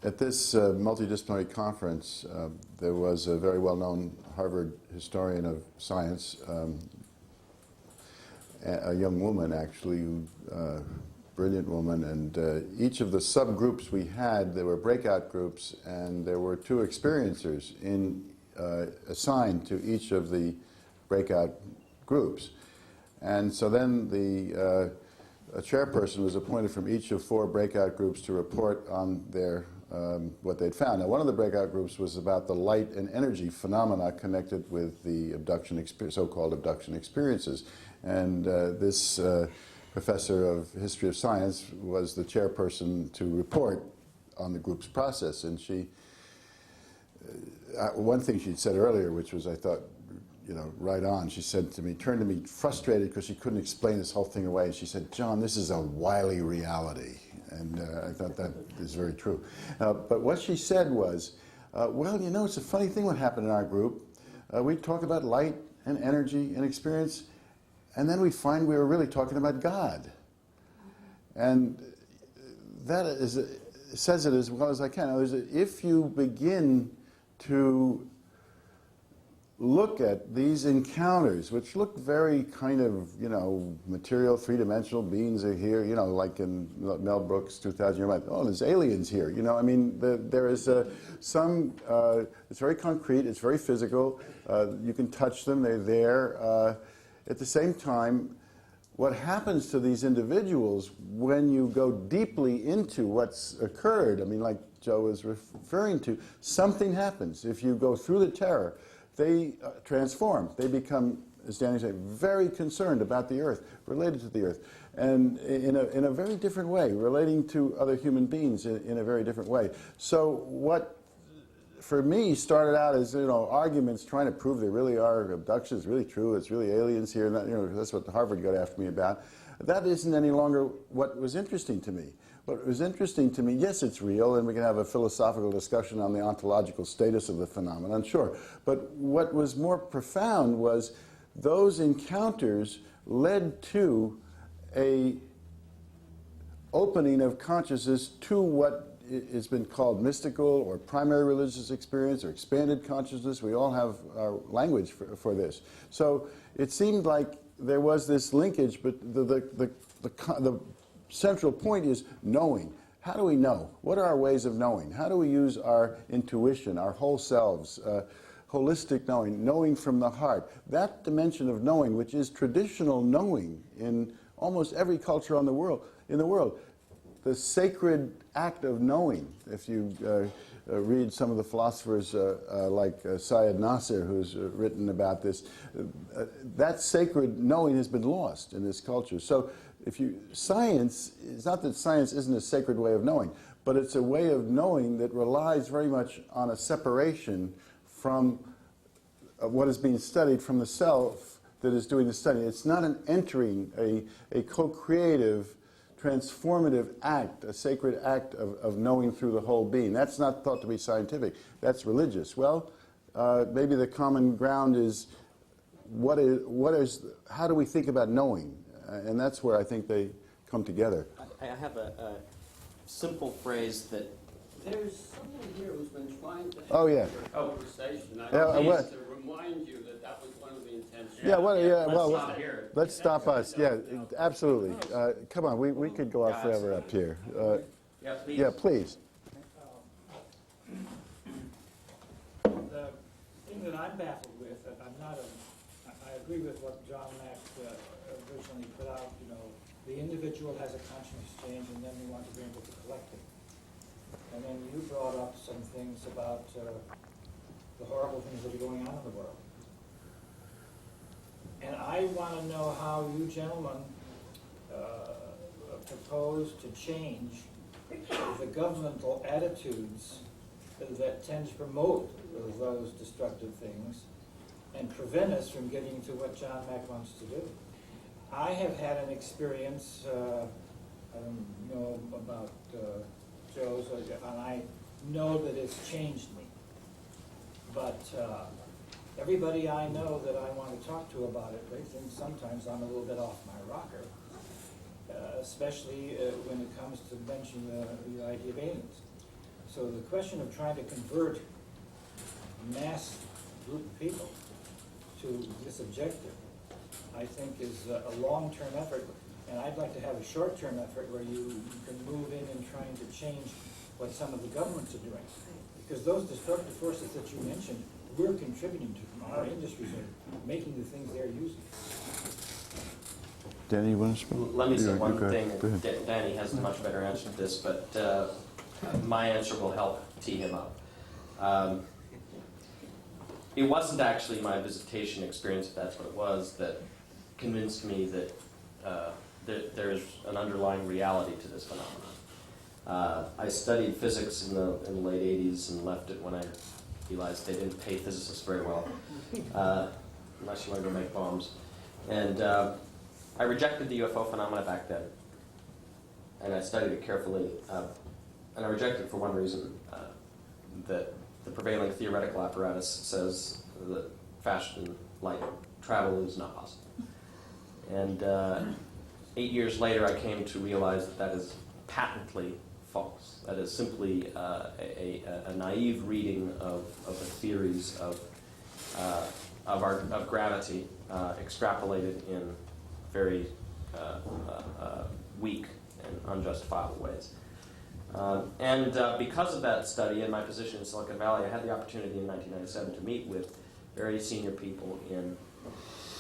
S3: At this multidisciplinary conference, there was a very well-known Harvard historian of science, a young woman actually, brilliant woman, and each of the subgroups we had, there were breakout groups, and there were two experiencers assigned to each of the breakout groups. And so then a chairperson was appointed from each of 4 breakout groups to report on their what they'd found. Now, one of the breakout groups was about the light and energy phenomena connected with the so-called abduction experiences. And this professor of history of science was the chairperson to report on the group's process. And she, one thing she'd said earlier, which was, I thought, right on. She said to me, turned to me frustrated because she couldn't explain this whole thing away. She said, "John, this is a wily reality." And I thought that is very true. But what she said was, well, it's a funny thing what happened in our group. We talk about light and energy and experience, and then we find we were really talking about God. And that is says it as well as I can. If you begin to look at these encounters, which look very kind of, material, three-dimensional beings are here, like in Mel Brooks' 2000 Year Life. Oh, there's aliens here. There is some, it's very concrete, it's very physical. You can touch them, they're there. At the same time, what happens to these individuals when you go deeply into what's occurred, like Joe was referring to, something happens. If you go through the terror, they transform. They become, as Danny said, very concerned about the earth, related to the earth, and in a very different way, relating to other human beings in a very different way. So what, for me, started out as arguments trying to prove there really are abductions, really true, it's really aliens here, and that, that's what Harvard got after me about. That isn't any longer what was interesting to me. What was interesting to me, yes, it's real, and we can have a philosophical discussion on the ontological status of the phenomenon, sure. But what was more profound was those encounters led to a opening of consciousness to what has been called mystical or primary religious experience or expanded consciousness. We all have our language for this. So it seemed like there was this linkage, but the central point is knowing. How do we know? What are our ways of knowing? How do we use our intuition, our whole selves, holistic knowing, knowing from the heart? That dimension of knowing, which is traditional knowing in almost every culture in the world, the sacred act of knowing. If you read some of the philosophers like Syed Nasser, who's written about this, that sacred knowing has been lost in this culture. So science, it's not that science isn't a sacred way of knowing, but it's a way of knowing that relies very much on a separation from what is being studied from the self that is doing the study. It's not an entering, a co-creative, transformative act, a sacred act of knowing through the whole being. That's not thought to be scientific. That's religious. Well, maybe the common ground is how do we think about knowing? And that's where I think they come together.
S4: I have a simple phrase that...
S7: There's someone here who's been trying to
S3: Oh, yeah.
S7: conversation. I
S3: Yeah,
S7: need
S3: what?
S7: to remind you that that was one of the intentions.
S3: Let's stop us. Yeah, absolutely. Come on, we could go on forever up here.
S4: Yeah, please.
S3: Yeah, please.
S8: The thing that I'm baffled with, I agree with what John Mack originally put out, the individual has a conscious exchange and then we want to bring it to the collective. And then you brought up some things about the horrible things that are going on in the world. And I want to know how you gentlemen propose to change the governmental attitudes that tend to promote those destructive things and prevent us from getting to what John Mack wants to do. I have had an experience, I don't know about Joe's, and I know that it's changed me. But everybody I know that I want to talk to about it, they think sometimes I'm a little bit off my rocker, especially when it comes to mention the idea of aliens. So the question of trying to convert a mass group of people to this objective, I think is a long-term effort, and I'd like to have a short-term effort where you can move in and trying to change what some of the governments are doing. Because those destructive forces that you mentioned, we're contributing to them. Our industries are making the things they're using.
S3: Danny, you want to speak?
S4: Let me say one
S3: Go
S4: thing.
S3: ahead.
S4: Danny has a much better answer to this, but my answer will help tee him up. It wasn't actually my visitation experience, if that's what it was, that convinced me that there's an underlying reality to this phenomenon. I studied physics in the late 80s and left it when I realized they didn't pay physicists very well, unless you want to go make bombs. And I rejected the UFO phenomena back then, and I studied it carefully. And I rejected it for one reason, that the prevailing theoretical apparatus says that fashion light travel is not possible. And 8 years later, I came to realize that that is patently false. That is simply a naive reading of the theories of gravity extrapolated in very weak and unjustifiable ways. Because of that study and my position in Silicon Valley, I had the opportunity in 1997 to meet with very senior people in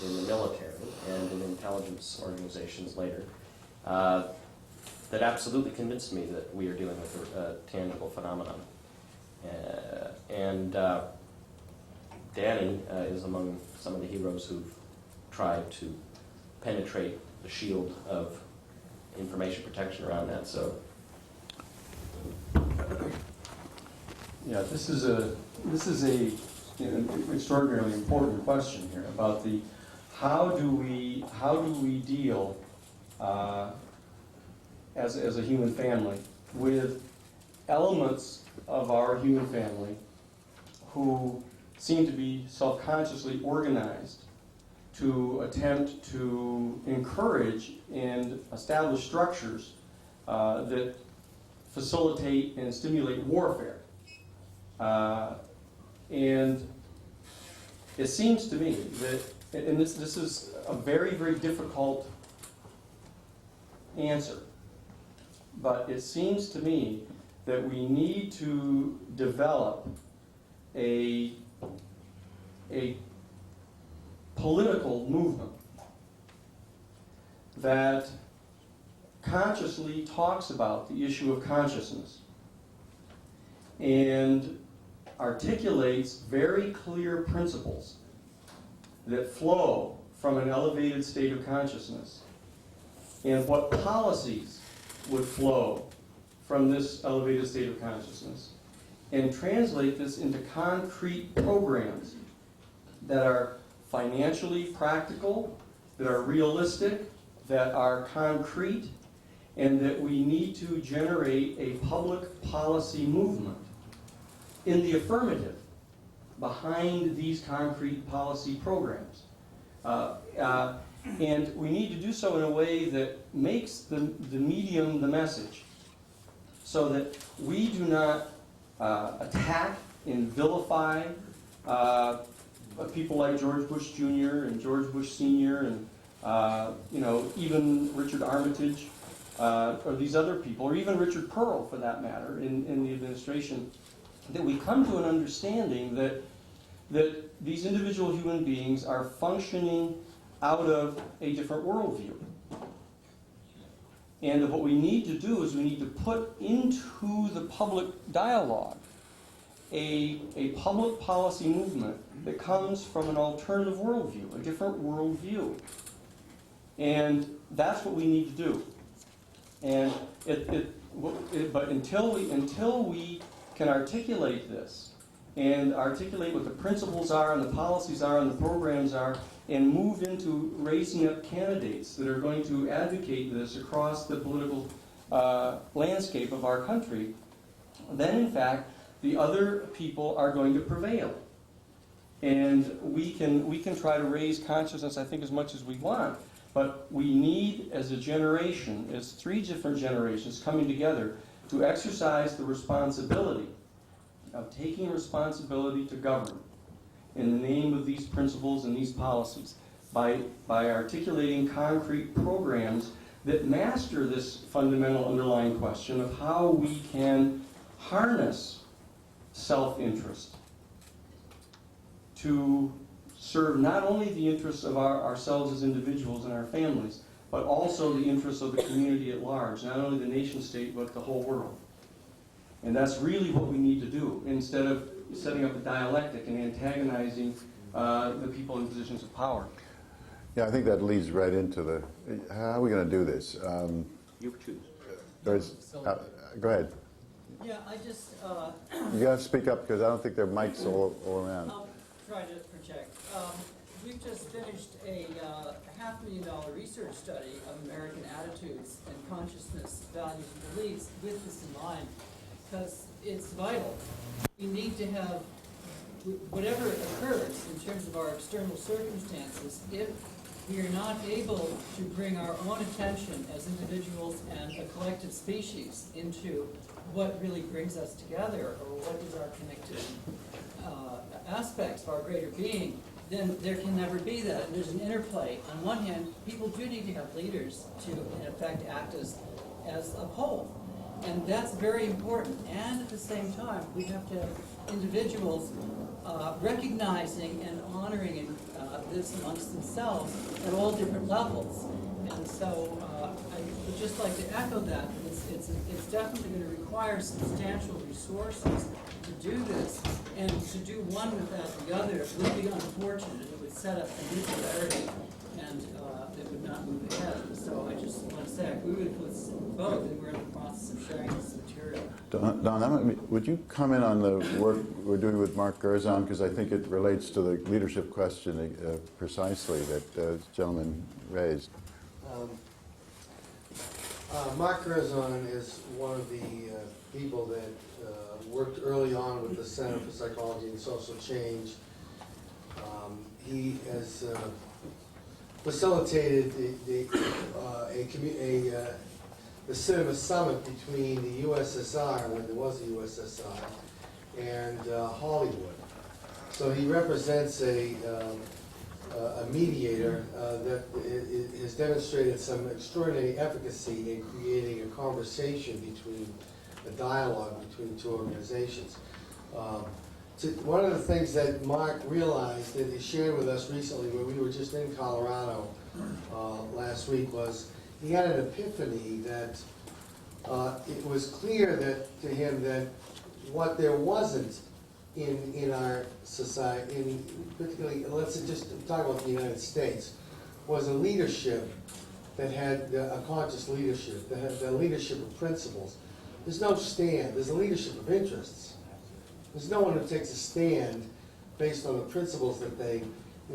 S4: the military and in intelligence organizations later that absolutely convinced me that we are dealing with a tangible phenomenon. Danny is among some of the heroes who've tried to penetrate the shield of information protection around that. So,
S2: Yeah, this is a extraordinarily important question here about the how do we deal as a human family with elements of our human family who seem to be self-consciously organized to attempt to encourage and establish structures that facilitate and stimulate warfare. And it seems to me that, and this is a very, very difficult answer, but it seems to me that we need to develop a political movement that consciously talks about the issue of consciousness and articulates very clear principles that flow from an elevated state of consciousness and what policies would flow from this elevated state of consciousness, and translate this into concrete programs that are financially practical, that are realistic, that are concrete, and that we need to generate a public policy movement in the affirmative behind these concrete policy programs. And we need to do so in a way that makes the medium the message, so that we do not attack and vilify people like George Bush Jr. and George Bush Sr. and even Richard Armitage or these other people, or even Richard Pearl for that matter in the administration, that we come to an understanding that these individual human beings are functioning out of a different worldview. And what we need to do is we need to put into the public dialogue a public policy movement that comes from an alternative worldview, a different worldview. And that's what we need to do. And but until we can articulate this and articulate what the principles are and the policies are and the programs are, and move into raising up candidates that are going to advocate this across the political landscape of our country, then in fact the other people are going to prevail. And we can try to raise consciousness, I think, as much as we want, but we need, as a generation, as three different generations coming together, to exercise the responsibility of taking responsibility to govern in the name of these principles and these policies by articulating concrete programs that master this fundamental underlying question of how we can harness self-interest to serve not only the interests of ourselves as individuals and our families, but also the interests of the community at large, not only the nation state, but the whole world. And that's really what we need to do, instead of setting up a dialectic and antagonizing the people in positions of power.
S3: Yeah, I think that leads right into the, how are we going to do this?
S4: you choose.
S3: Go ahead.
S9: Yeah, I just,
S3: You got to speak up because I don't think there are mics all around.
S9: I'll try to project. We've just finished a $500,000 research study of American attitudes and consciousness, values, and beliefs with this in mind, because it's vital. We need to have, whatever occurs in terms of our external circumstances, if we are not able to bring our own attention as individuals and a collective species into what really brings us together, or what is our connected aspects of our greater being, then there can never be that. And there's an interplay. On one hand, people do need to have leaders to, in effect, act as a whole. And that's very important. And at the same time, we have to have individuals recognizing and honoring this amongst themselves at all different levels. And so I would just like to echo that. It's definitely going to require substantial resources to do this, and to do one without the other would be unfortunate. It would set up a new polarity, and it would not move ahead. So I just want to say I agree with both, and we're in the process of sharing this material.
S3: Don, would you comment on the work we're doing with Mark Gerzon, because I think it relates to the leadership question precisely that the gentleman raised.
S1: Mark Gerzon is one of the people that worked early on with the Center for Psychology and Social Change. He has facilitated the cinema summit between the USSR, when there was a USSR, and Hollywood. So he represents a mediator that has demonstrated some extraordinary efficacy in creating a conversation a dialogue between two organizations. One of the things that Mark realized that he shared with us recently when we were just in Colorado last week was he had an epiphany that it was clear to him that what there wasn't in our society, particularly, let's just talk about the United States, was a leadership that had a conscious leadership, that had the leadership of principles. There's no stand, there's a leadership of interests. There's no one who takes a stand based on the principles that they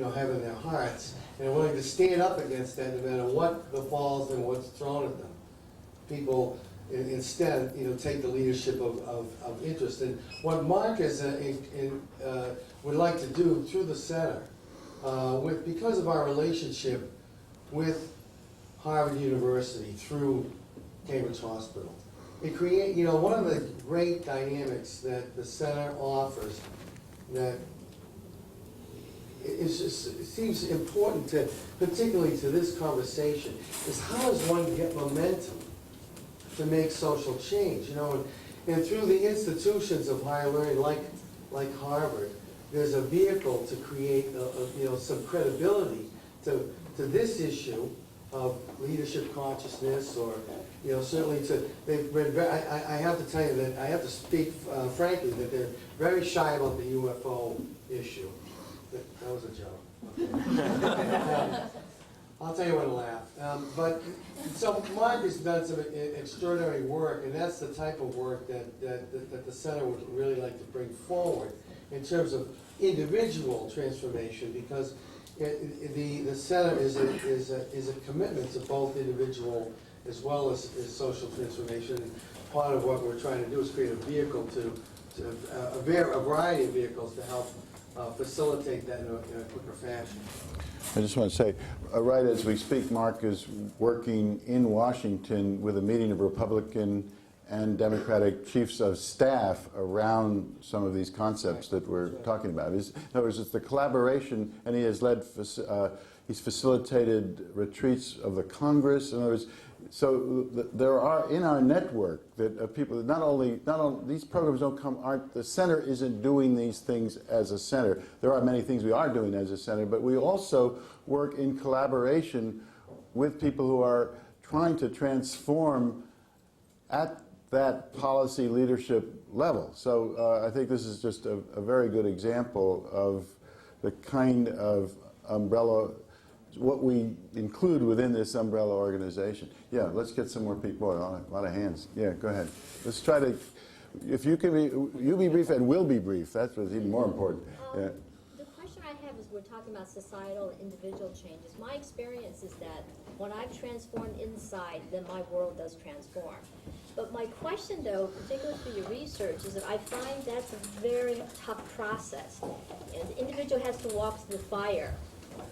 S1: have in their hearts, and are willing to stand up against that no matter what befalls them, what's thrown at them. People instead, take the leadership of interest. And what Mark would like to do through the center, because of our relationship with Harvard University through Cambridge Hospital, it one of the great dynamics that the center offers that it seems important particularly to this conversation, is how does one get momentum to make social change, and through the institutions of higher learning, like Harvard, there's a vehicle to create, some credibility to this issue of leadership consciousness, or, certainly they've been. I have to tell you that I have to speak frankly that they're very shy about the UFO issue. That was a joke. Okay. I'll tell you when to laugh. But so Mark has done some extraordinary work, and that's the type of work that the center would really like to bring forward in terms of individual transformation, because the center is a commitment to both individual as well as social transformation. And part of what we're trying to do is create a vehicle a variety of vehicles to help facilitate that in a quicker fashion.
S3: I just want to say, right as we speak, Mark is working in Washington with a meeting of Republican and Democratic chiefs of staff around some of these concepts that we're talking about. In other words, it's the collaboration, and he has he's facilitated retreats of the Congress. In other words, so there are in our network that people that not only these programs the center isn't doing these things as a center. There are many things we are doing as a center, but we also work in collaboration with people who are trying to transform at that policy leadership level. So I think this is just a very good example of the kind of umbrella, what we include within this umbrella organization. Yeah, let's get some more people. A lot of hands. Yeah, go ahead. Let's try to, if you can you be brief and we'll be brief. That's what's even more important. Yeah.
S10: The question I have is, we're talking about societal and individual changes. My experience is that when I've transformed inside, then my world does transform. But my question, though, particularly for your research, is that I find that's a very tough process. And the individual has to walk through the fire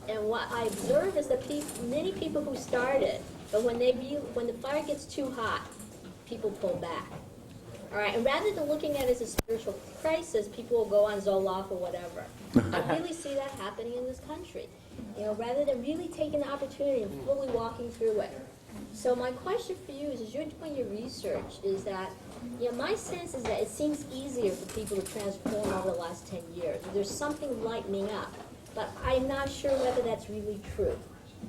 S10: And what I observe is that many people who started, but when the fire gets too hot, people pull back. All right, and rather than looking at it as a spiritual crisis, people will go on Zoloft or whatever. I really see that happening in this country. Rather than really taking the opportunity and fully walking through it. So my question for you is, as you're doing your research, is that, my sense is that it seems easier for people to transform over the last 10 years. There's something lightening up, but I'm not sure whether that's really true.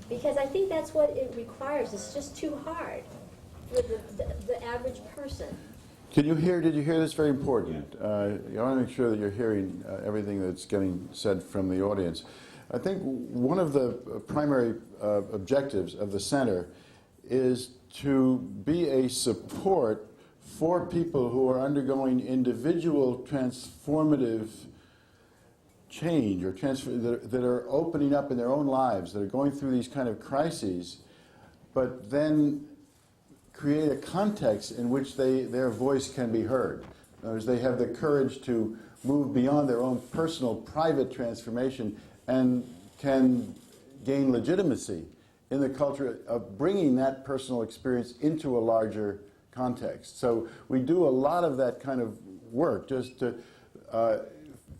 S10: Because I think that's what it requires. It's just too hard for the average person.
S3: Did you hear this? Very important. You want to make sure that you're hearing everything that's getting said from the audience. I think one of the primary objectives of the center is to be a support for people who are undergoing individual transformative change or that are opening up in their own lives, that are going through these kind of crises, but then create a context in which their voice can be heard. In other words, they have the courage to move beyond their own personal, private transformation and can gain legitimacy in the culture of bringing that personal experience into a larger context. So we do a lot of that kind of work just to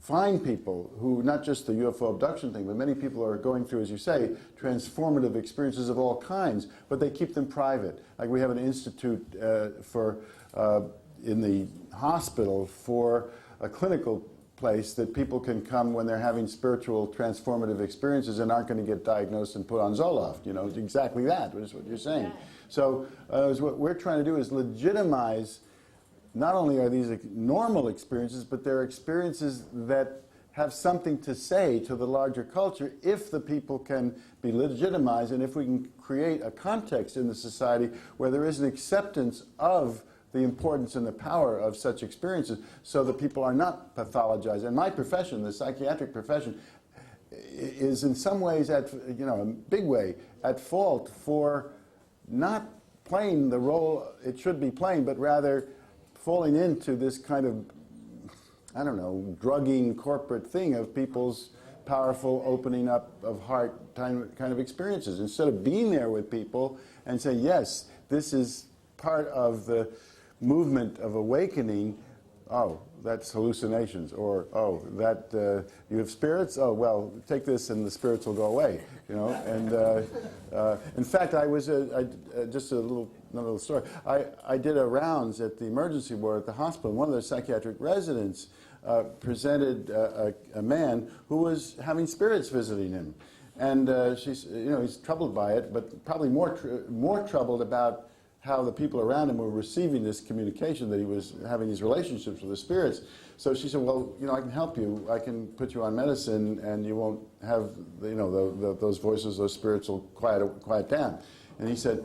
S3: find people who, not just the UFO abduction thing, but many people are going through, as you say, transformative experiences of all kinds, but they keep them private. Like we have an institute in the hospital for a clinical place that people can come when they're having spiritual transformative experiences and aren't going to get diagnosed and put on Zoloft. Exactly that is what you're saying. So what we're trying to do is legitimize, not only are these normal experiences, but they're experiences that have something to say to the larger culture if the people can be legitimized and if we can create a context in the society where there is an acceptance of the importance and the power of such experiences so that people are not pathologized. And my profession, the psychiatric profession, is in some ways, a big way, at fault for not playing the role it should be playing, but rather falling into this kind of, drugging corporate thing of people's powerful opening up of heart kind of experiences. Instead of being there with people and saying, yes, this is part of the movement of awakening, oh, that's hallucinations, or, oh, that you have spirits, oh, well, take this and the spirits will go away, And in fact, I was, just another little story, I did a rounds at the emergency ward at the hospital. One of the psychiatric residents presented a man who was having spirits visiting him. And he's troubled by it, but probably more troubled about how the people around him were receiving this communication that he was having these relationships with the spirits. So she said, well, I can help you. I can put you on medicine and you won't have, those voices, those spirits will quiet down. And he said,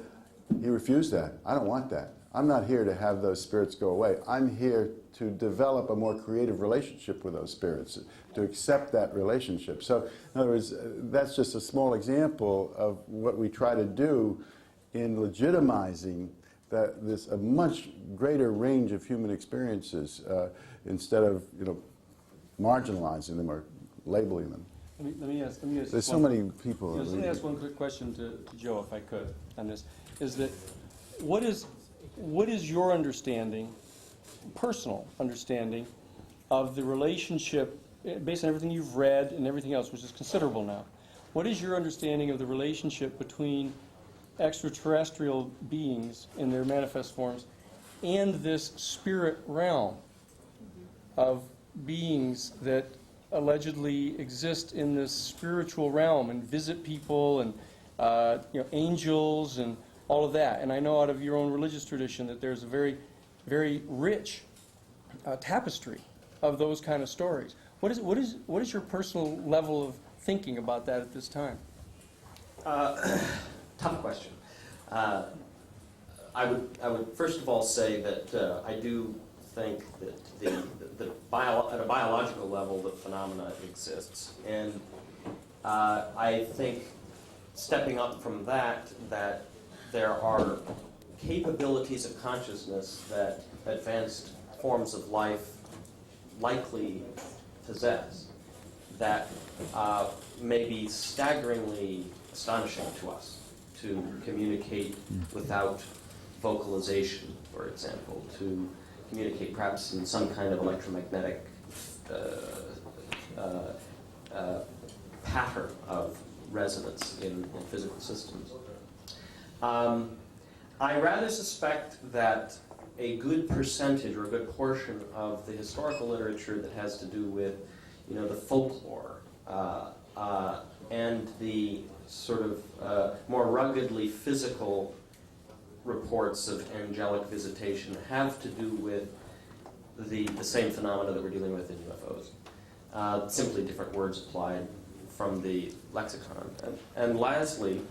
S3: he refused that. I don't want that. I'm not here to have those spirits go away. I'm here to develop a more creative relationship with those spirits, to accept that relationship. So in other words, that's just a small example of what we try to do in legitimizing a much greater range of human experiences instead of marginalizing them or labeling them.
S6: Let me ask
S3: There's so many people.
S6: Let me ask one quick question to Joe, if I could, on this. Is that what is your understanding, personal understanding, of the relationship, based on everything you've read and everything else, which is considerable now? What is your understanding of the relationship between extraterrestrial beings in their manifest forms and this spirit realm of beings that allegedly exist in this spiritual realm and visit people and angels and all of that? And I know out of your own religious tradition that there's a very, very rich tapestry of those kind of stories. What is your personal level of thinking about that at this time?
S4: Tough question. I would first of all say that I do think that at a biological level the phenomena exists, and I think stepping up from that there are capabilities of consciousness that advanced forms of life likely possess that may be staggeringly astonishing to us to communicate without vocalization, for example, to communicate perhaps in some kind of electromagnetic pattern of resonance in physical systems. I rather suspect that a good percentage or a good portion of the historical literature that has to do with, the folklore and the sort of more ruggedly physical reports of angelic visitation have to do with the same phenomena that we're dealing with in UFOs. Simply different words applied from the lexicon. And lastly,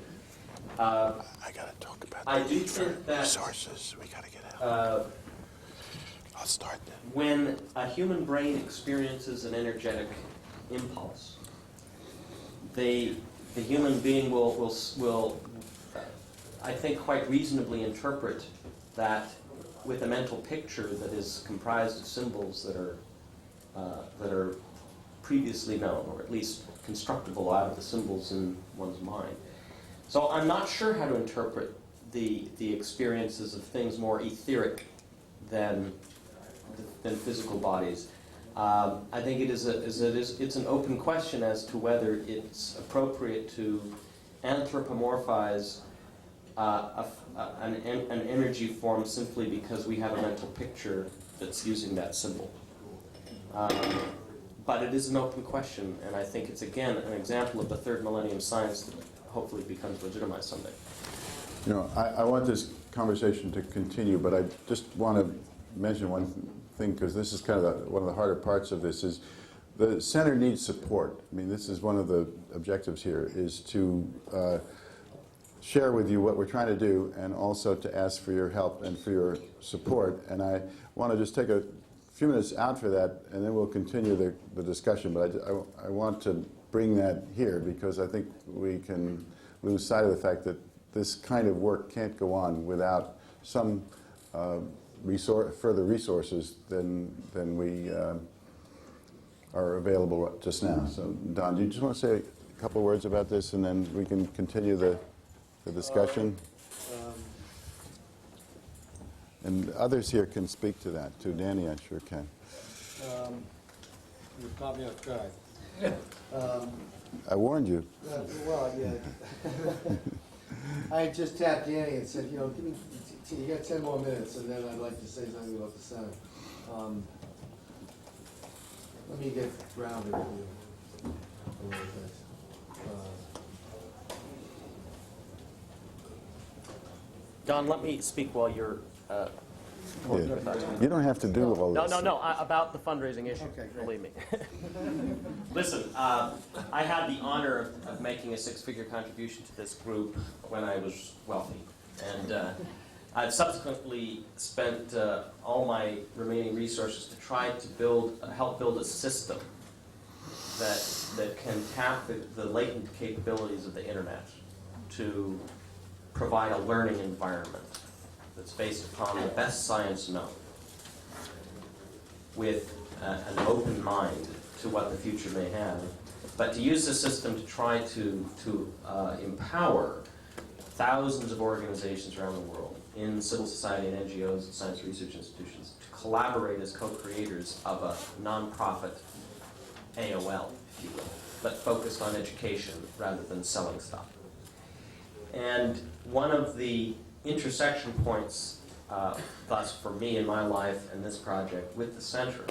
S3: I gotta talk about
S4: I do think that
S3: resources. We gotta get out. I'll start then.
S4: when a human brain experiences an energetic impulse, the human being will I think, quite reasonably interpret that with a mental picture that is comprised of symbols that are previously known, or at least constructible out of the symbols in one's mind. So I'm not sure how to interpret the experiences of things more etheric than physical bodies. I think it's an open question as to whether it's appropriate to anthropomorphize an energy form simply because we have a mental picture that's using that symbol. But it is an open question, and I think it's, again, an example of the third millennium science that hopefully becomes legitimized someday.
S3: I want this conversation to continue, but I just want to mention one thing, because this is kind of one of the harder parts of this, is the center needs support. I mean, this is one of the objectives here, is to share with you what we're trying to do, and also to ask for your help and for your support. And I want to just take a few minutes out for that, and then we'll continue the discussion. But I want to bring that here, because I think we can lose sight of the fact that this kind of work can't go on without some further resources than we are available just now. So, Don, do you just want to say a couple words about this, and then we can continue the discussion? And others here can speak to that, too. Danny, I sure can.
S1: You caught me off guard.
S3: I warned you.
S1: Well, yeah. I just tapped Danny and said, give me, you got 10 more minutes, and then I'd like to say something about the center. Let me get grounded with you a little bit.
S4: Don, let me speak while you're...
S3: You don't have to do all this.
S4: No, about the fundraising issue,
S1: Okay, great.
S4: believe me. Listen, I had the honor of making a six-figure contribution to this group when I was wealthy. And I've subsequently spent all my remaining resources to try to help build a system that can tap the latent capabilities of the internet to provide a learning environment that's based upon the best science known, with an open mind to what the future may have, but to use the system to try to empower thousands of organizations around the world in civil society and NGOs and science research institutions to collaborate as co-creators of a nonprofit AOL, if you will, but focused on education rather than selling stuff. And one of the intersection points, thus for me in my life and this project with the center,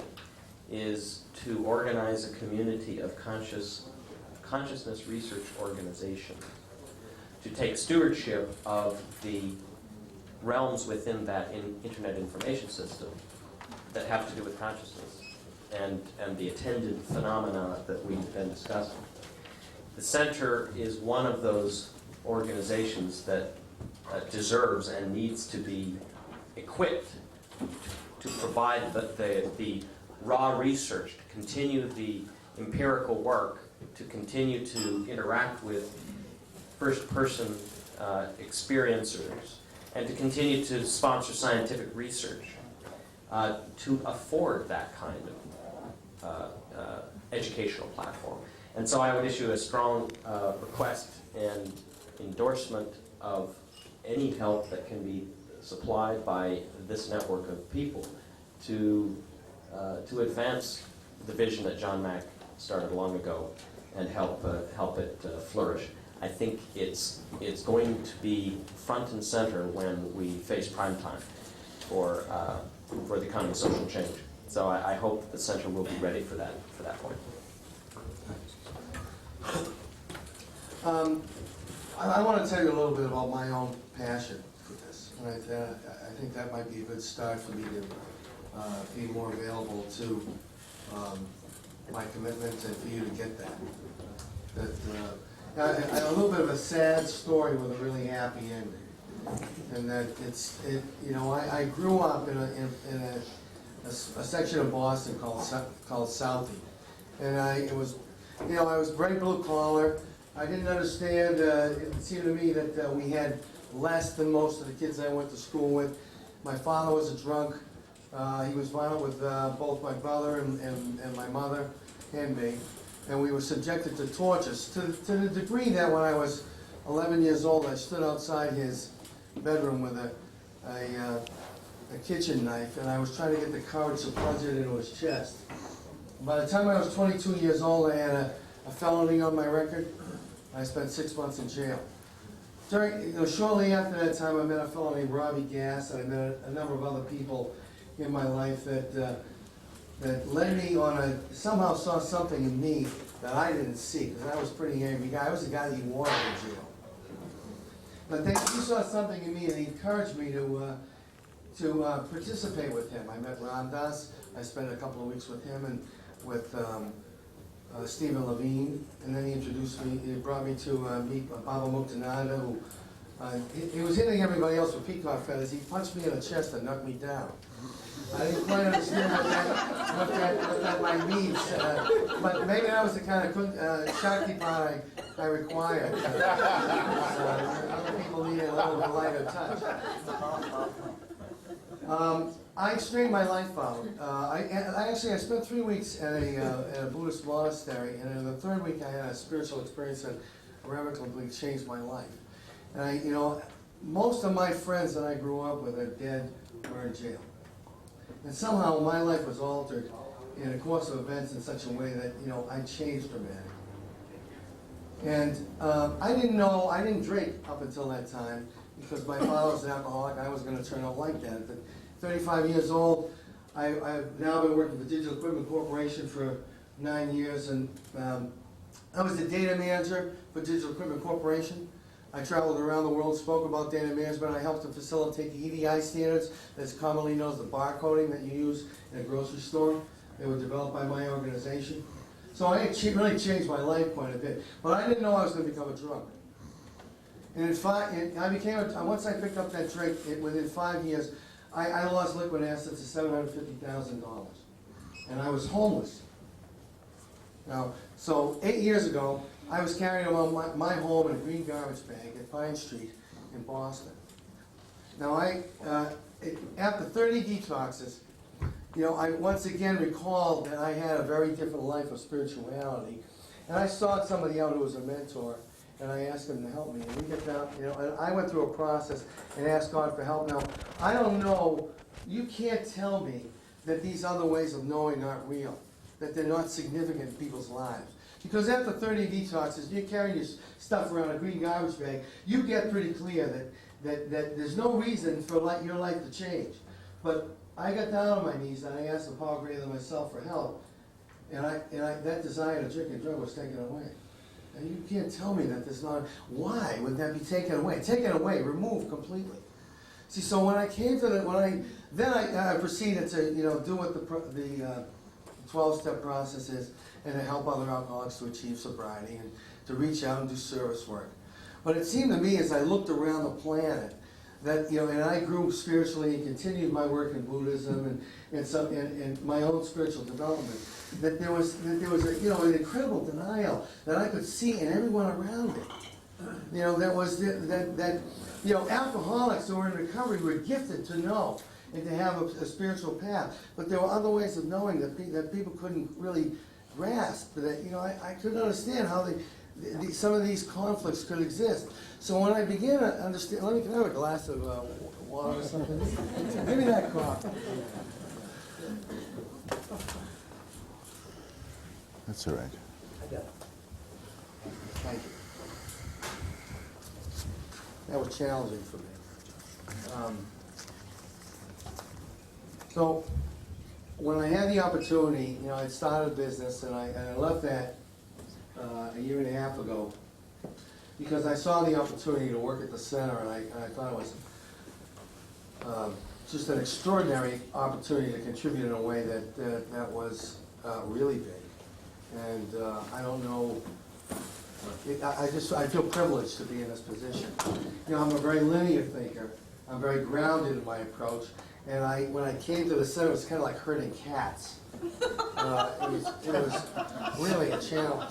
S4: is to organize a community of consciousness research organization to take stewardship of the realms within that internet information system that have to do with consciousness and the attendant phenomena that we've been discussing. The center is one of those organizations that deserves and needs to be equipped to provide the raw research, to continue the empirical work, to continue to interact with first-person experiencers, and to continue to sponsor scientific research, to afford that kind of educational platform. And so I would issue a strong request and endorsement of any help that can be supplied by this network of people to advance the vision that John Mack started long ago and help it flourish. I think it's going to be front and center when we face prime time for the kind of social change. So I hope the center will be ready for that point.
S1: I want to tell you a little bit about my own passion for this. And I think that might be a good start for me to be more available to my commitment and for you to get that. A little bit of a sad story with a really happy ending. And that I grew up in a section of Boston called Southie. And I was very blue collar. I didn't understand, it seemed to me that we had less than most of the kids I went to school with. My father was a drunk. He was violent with both my brother and my mother and me. And we were subjected to tortures to the degree that when I was 11 years old, I stood outside his bedroom with a kitchen knife, and I was trying to get the courage to plunge it into his chest. By the time I was 22 years old, I had a felony on my record. I spent 6 months in jail. Shortly after that time, I met a fellow named Robbie Gass, and I met a number of other people in my life that led me on somehow saw something in me that I didn't see, because I was a pretty angry guy. I was the guy that he wanted in jail. But he saw something in me, and he encouraged me to participate with him. I met Ram Dass. I spent a couple of weeks with him and with Stephen Levine, and then he brought me to meet Baba Muktananda, who he was hitting everybody else with peacock feathers. He punched me in the chest and knocked me down. I didn't quite understand what that might mean, but maybe that was the kind of Shaktipat I required. Other people need a little bit lighter touch. I strained my life out. I spent 3 weeks at a Buddhist monastery, and in the third week I had a spiritual experience that irrevocably changed my life. And most of my friends that I grew up with are dead or in jail. And somehow my life was altered in a course of events in such a way that, I changed dramatically. And I didn't drink up until that time because my father was an alcoholic. I was going to turn out like that. At 35 years old, I've now been working for Digital Equipment Corporation for 9 years, and I was the data manager for Digital Equipment Corporation. I traveled around the world, spoke about data management. I helped to facilitate the EDI standards, that's commonly known as the barcoding that you use in a grocery store. They were developed by my organization. So I really changed my life quite a bit. But I didn't know I was going to become a drunk. And once I picked up that drink, within 5 years, I lost liquid assets of $750,000. And I was homeless. Now, so 8 years ago, I was carrying around my home in a green garbage bag at Pine Street in Boston. Now, after 30 detoxes, I once again recalled that I had a very different life of spirituality. And I sought somebody out who was a mentor, and I asked him to help me. And we get down, and I went through a process and asked God for help. Now, I don't know, you can't tell me that these other ways of knowing aren't real, that they're not significant in people's lives. Because after 30 detoxes, you're carrying your stuff around a green garbage bag, you get pretty clear that there's no reason for your life to change. But I got down on my knees and I asked the power greater than myself for help, and that desire to drink and drug was taken away. And you can't tell me that there's not. Why would that be taken away? Taken away, removed completely. See, so when I came to I proceeded to do what the 12-step process is, and to help other alcoholics to achieve sobriety and to reach out and do service work. But it seemed to me as I looked around the planet that, and I grew spiritually and continued my work in Buddhism and my own spiritual development, that there was an incredible denial that I could see in everyone around me. Alcoholics who were in recovery were gifted to know and to have a spiritual path. But there were other ways of knowing that people couldn't really grasp that, I couldn't understand how some of these conflicts could exist. So when I began to understand, can I have a glass of water or something? Give me that coffee.
S3: That's all right.
S1: I got it. Thank you. That was challenging for me. So when I had the opportunity, I had started a business, and I left that a year and a half ago because I saw the opportunity to work at the center, and I thought it was just an extraordinary opportunity to contribute in a way that was really big. And I don't know, I feel privileged to be in this position. I'm a very linear thinker. I'm very grounded in my approach. And when I came to the center, it was kind of like herding cats. It was really a challenge.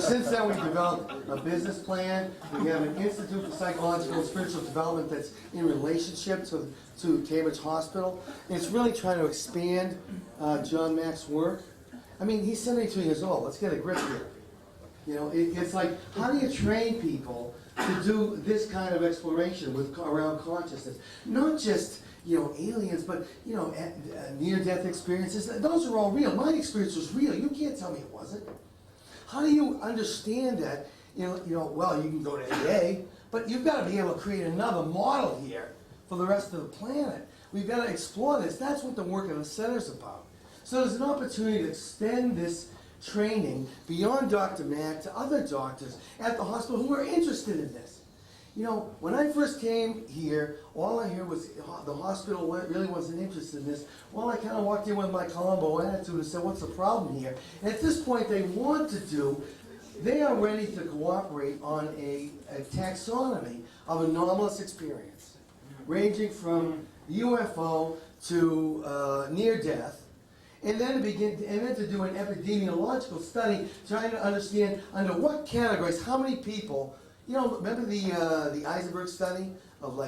S1: Since then we've developed a business plan. We have an Institute for Psychological and Spiritual Development that's in relationship to Cambridge Hospital. And it's really trying to expand John Mack's work. He's 72 years old. Let's get a grip here. It's like, how do you train people to do this kind of exploration around consciousness? Not just, aliens, but, near-death experiences. Those are all real. My experience was real. You can't tell me it wasn't. How do you understand that? Well, you can go to AA, but you've got to be able to create another model here for the rest of the planet. We've got to explore this. That's what the work of the center's about. So there's an opportunity to extend this training beyond Dr. Mack to other doctors at the hospital who are interested in this. When I first came here, all I heard was the hospital really wasn't interested in this. Well, I kind of walked in with my Columbo attitude and said, what's the problem here? And at this point, they are ready to cooperate on a taxonomy of anomalous experience, ranging from UFO to near death. And then to do an epidemiological study, trying to understand under what categories, how many people. Remember the Eisenberg study of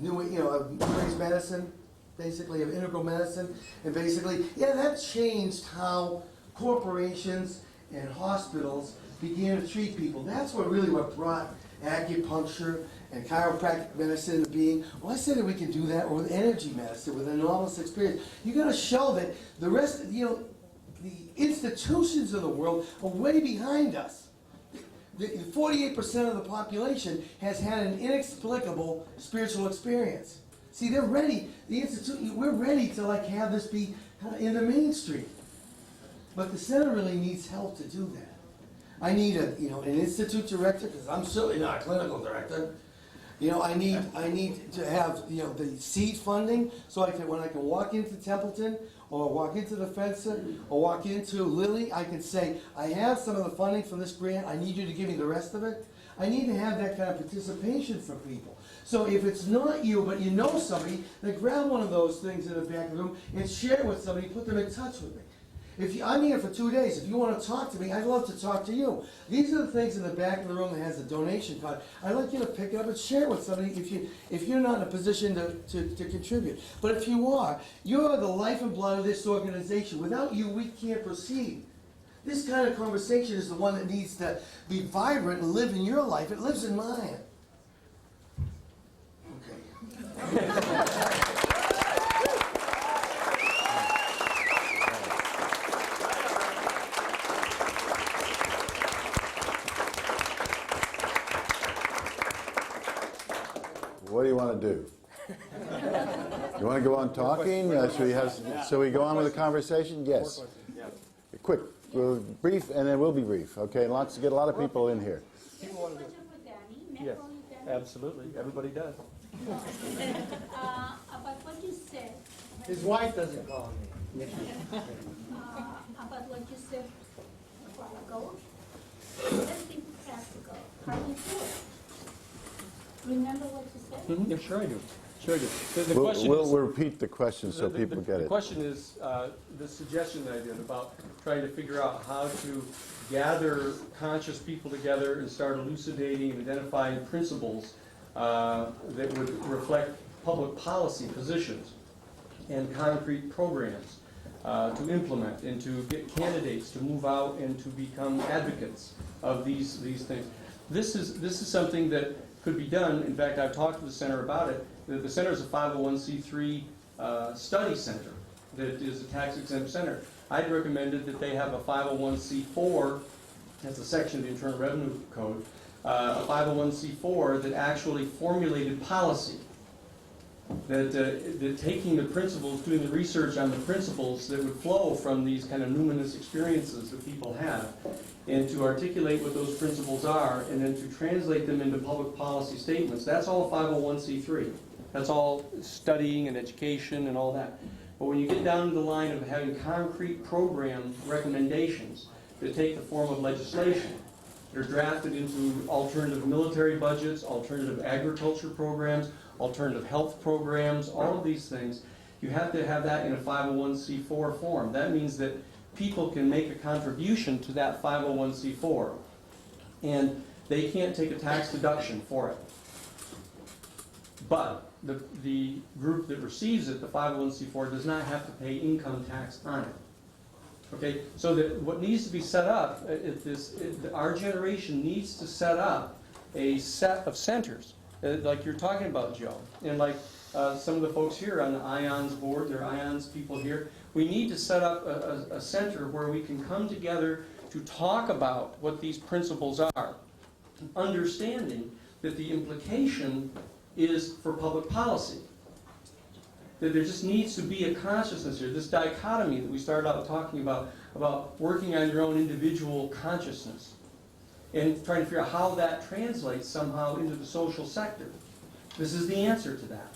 S1: new age medicine, basically of integral medicine, and basically, that changed how corporations and hospitals began to treat people. That's what brought acupuncture and chiropractic medicine into being. Well, I said that we can do that with energy medicine, with anomalous experience. You got to show that the rest, the institutions of the world are way behind us. 48% of the population has had an inexplicable spiritual experience. See, they're ready. We're ready to have this be in the mainstream. But the center really needs help to do that. I need an institute director, because I'm certainly not a clinical director. I need to have the seed funding so when I can walk into Templeton or walk into the Fencer or walk into Lilly, I can say, I have some of the funding from this grant, I need you to give me the rest of it. I need to have that kind of participation from people. So if it's not you, but you know somebody, then grab one of those things in the back of the room and share it with somebody, put them in touch with me. I'm here for 2 days. If you want to talk to me, I'd love to talk to you. These are the things in the back of the room that has a donation card. I'd like you to pick it up and share it with somebody if you're not in a position to contribute. But if you are, you're the life and blood of this organization. Without you, we can't proceed. This kind of conversation is the one that needs to be vibrant and live in your life. It lives in mine. Okay.
S3: What do you want to do? You want to go on talking? Shall we go on with the conversation? Yes. Quick, we'll brief, and then we'll be brief. Okay, let's get a lot of people in here.
S6: Yes, absolutely. Everybody does.
S5: About what you said.
S8: His wife doesn't call me.
S5: About what you said a while ago. Let's be practical. How do you do it? Remember what you said?
S6: Yeah, sure I do. Sure I do. The question
S3: We'll
S6: is,
S3: repeat the question so people get
S6: the
S3: it.
S6: question is the suggestion that I did about trying to figure out how to gather conscious people together and start elucidating and identifying principles that would reflect public policy positions and concrete programs to implement and to get candidates to move out and to become advocates of these things. This is something that could be done. In fact, I've talked to the center about it. The center is a 501c3 study center that is a tax-exempt center. I'd recommended that they have a 501c4, that's a section of the Internal Revenue Code, a 501c4 that actually formulated policy, that taking the principles, doing the research on the principles that would flow from these kind of numinous experiences that people have, and to articulate what those principles are, and then to translate them into public policy statements. That's all 501c3. That's all studying and education and all that. But when you get down to the line of having concrete program recommendations that take the form of legislation, they're drafted into alternative military budgets, alternative agriculture programs, alternative health programs, all of these things, you have to have that in a 501c4 form. That means that people can make a contribution to that 501c4, and they can't take a tax deduction for it. But the group that receives it, the 501c4, does not have to pay income tax on it. Okay, so that what needs to be set up, our generation needs to set up a set of centers, like you're talking about, Joe, and like some of the folks here on the IONS board, there are IONS people here. We need to set up a center where we can come together to talk about what these principles are, understanding that the implication is for public policy. That there just needs to be a consciousness here, this dichotomy that we started out talking about working on your own individual consciousness and trying to figure out how that translates somehow into the social sector. This is the answer to that.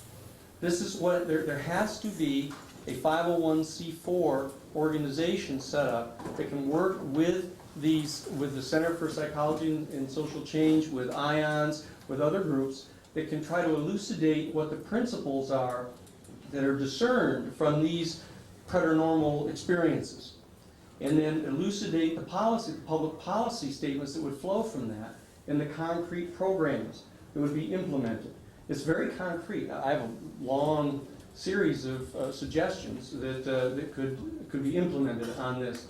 S6: This is what, there has to be a 501c4 organization set up that can work with the Center for Psychology and Social Change, with IONS, with other groups that can try to elucidate what the principles are that are discerned from these preternormal experiences, and then elucidate the policy, the public policy statements that would flow from that, and the concrete programs that would be implemented. It's very concrete. I have a long series of suggestions that could be implemented on this.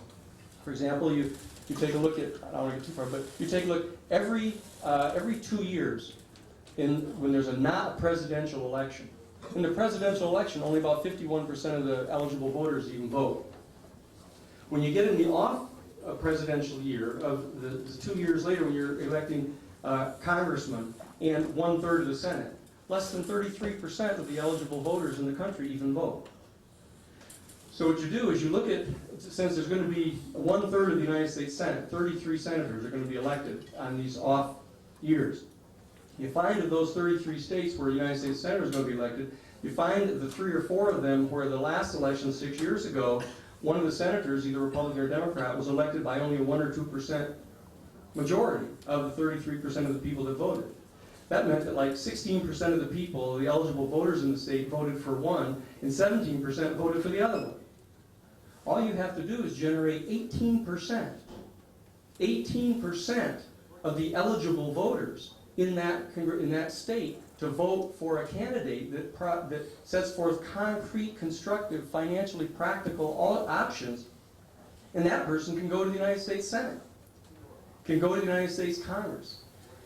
S6: For example, you take a look at, I don't want to get too far, but you take a look every 2 years when there's not a presidential election. In the presidential election, only about 51% of the eligible voters even vote. When you get in the off-presidential year, of the 2 years later when you're electing congressmen and 1/3 of the Senate, less than 33% of the eligible voters in the country even vote. So what you do is you look at, since there's going to be 1/3 of the United States Senate, 33 senators are going to be elected on these off years. You find of those 33 states where United States senators are going to be elected, you find the 3 or 4 of them where the last election 6 years ago, one of the senators, either Republican or Democrat, was elected by only a 1 or 2% majority of the 33% of the people that voted. That meant that like 16% of the people, the eligible voters in the state, voted for one, and 17% voted for the other one. All you have to do is generate 18%. 18% of the eligible voters in that state to vote for a candidate that sets forth concrete, constructive, financially practical options, and that person can go to the United States Senate, can go to the United States Congress.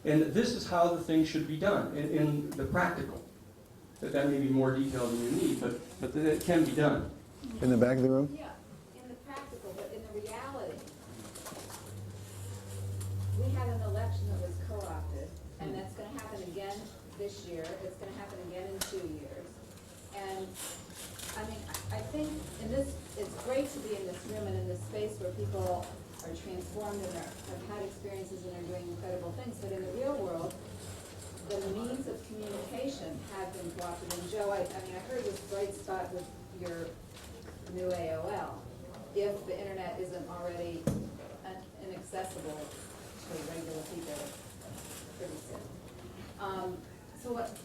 S6: And this is how the thing should be done in the practical. That may be more detail than you need, but it can be done.
S3: In the back of the room?
S11: Yeah, in the practical, but in the reality, we had an election that was co-opted, and that's gonna happen again this year, it's gonna happen again in 2 years. And, I mean, I think it's great to be in this room and in this space where people are transformed and have had experiences and are doing incredible things, but in the real world, the means of communication have been co-opted. And Joe, I heard this bright spot with your new AOL. If the internet isn't already inaccessible to regular people pretty soon. So what,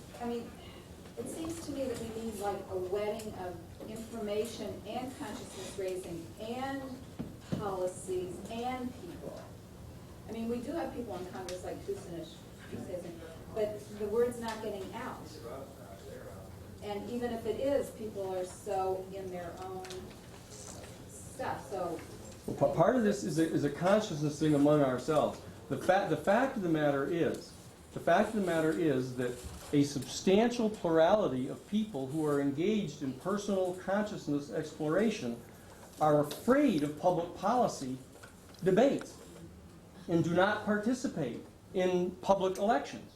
S11: it seems to me that we need like a wedding of information and consciousness raising and policies and people. We do have people in Congress like Kucinich, but the word's not getting out. And even if it is, people are so in their own stuff, so.
S6: Part of this is a consciousness thing among ourselves. The fact of the matter is that a substantial plurality of people who are engaged in personal consciousness exploration are afraid of public policy debates and do not participate in public elections.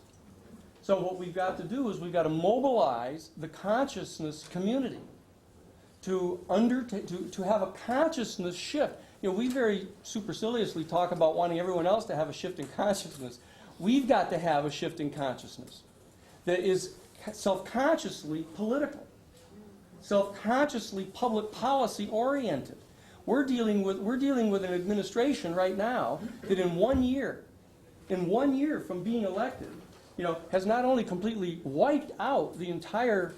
S6: So what we've got to do is we've got to mobilize the consciousness community to have a consciousness shift. You know, we very superciliously talk about wanting everyone else to have a shift in consciousness. We've got to have a shift in consciousness that is self-consciously political, self-consciously public policy oriented. We're dealing with an administration right now that in 1 year from being elected, you know, has not only completely wiped out the entire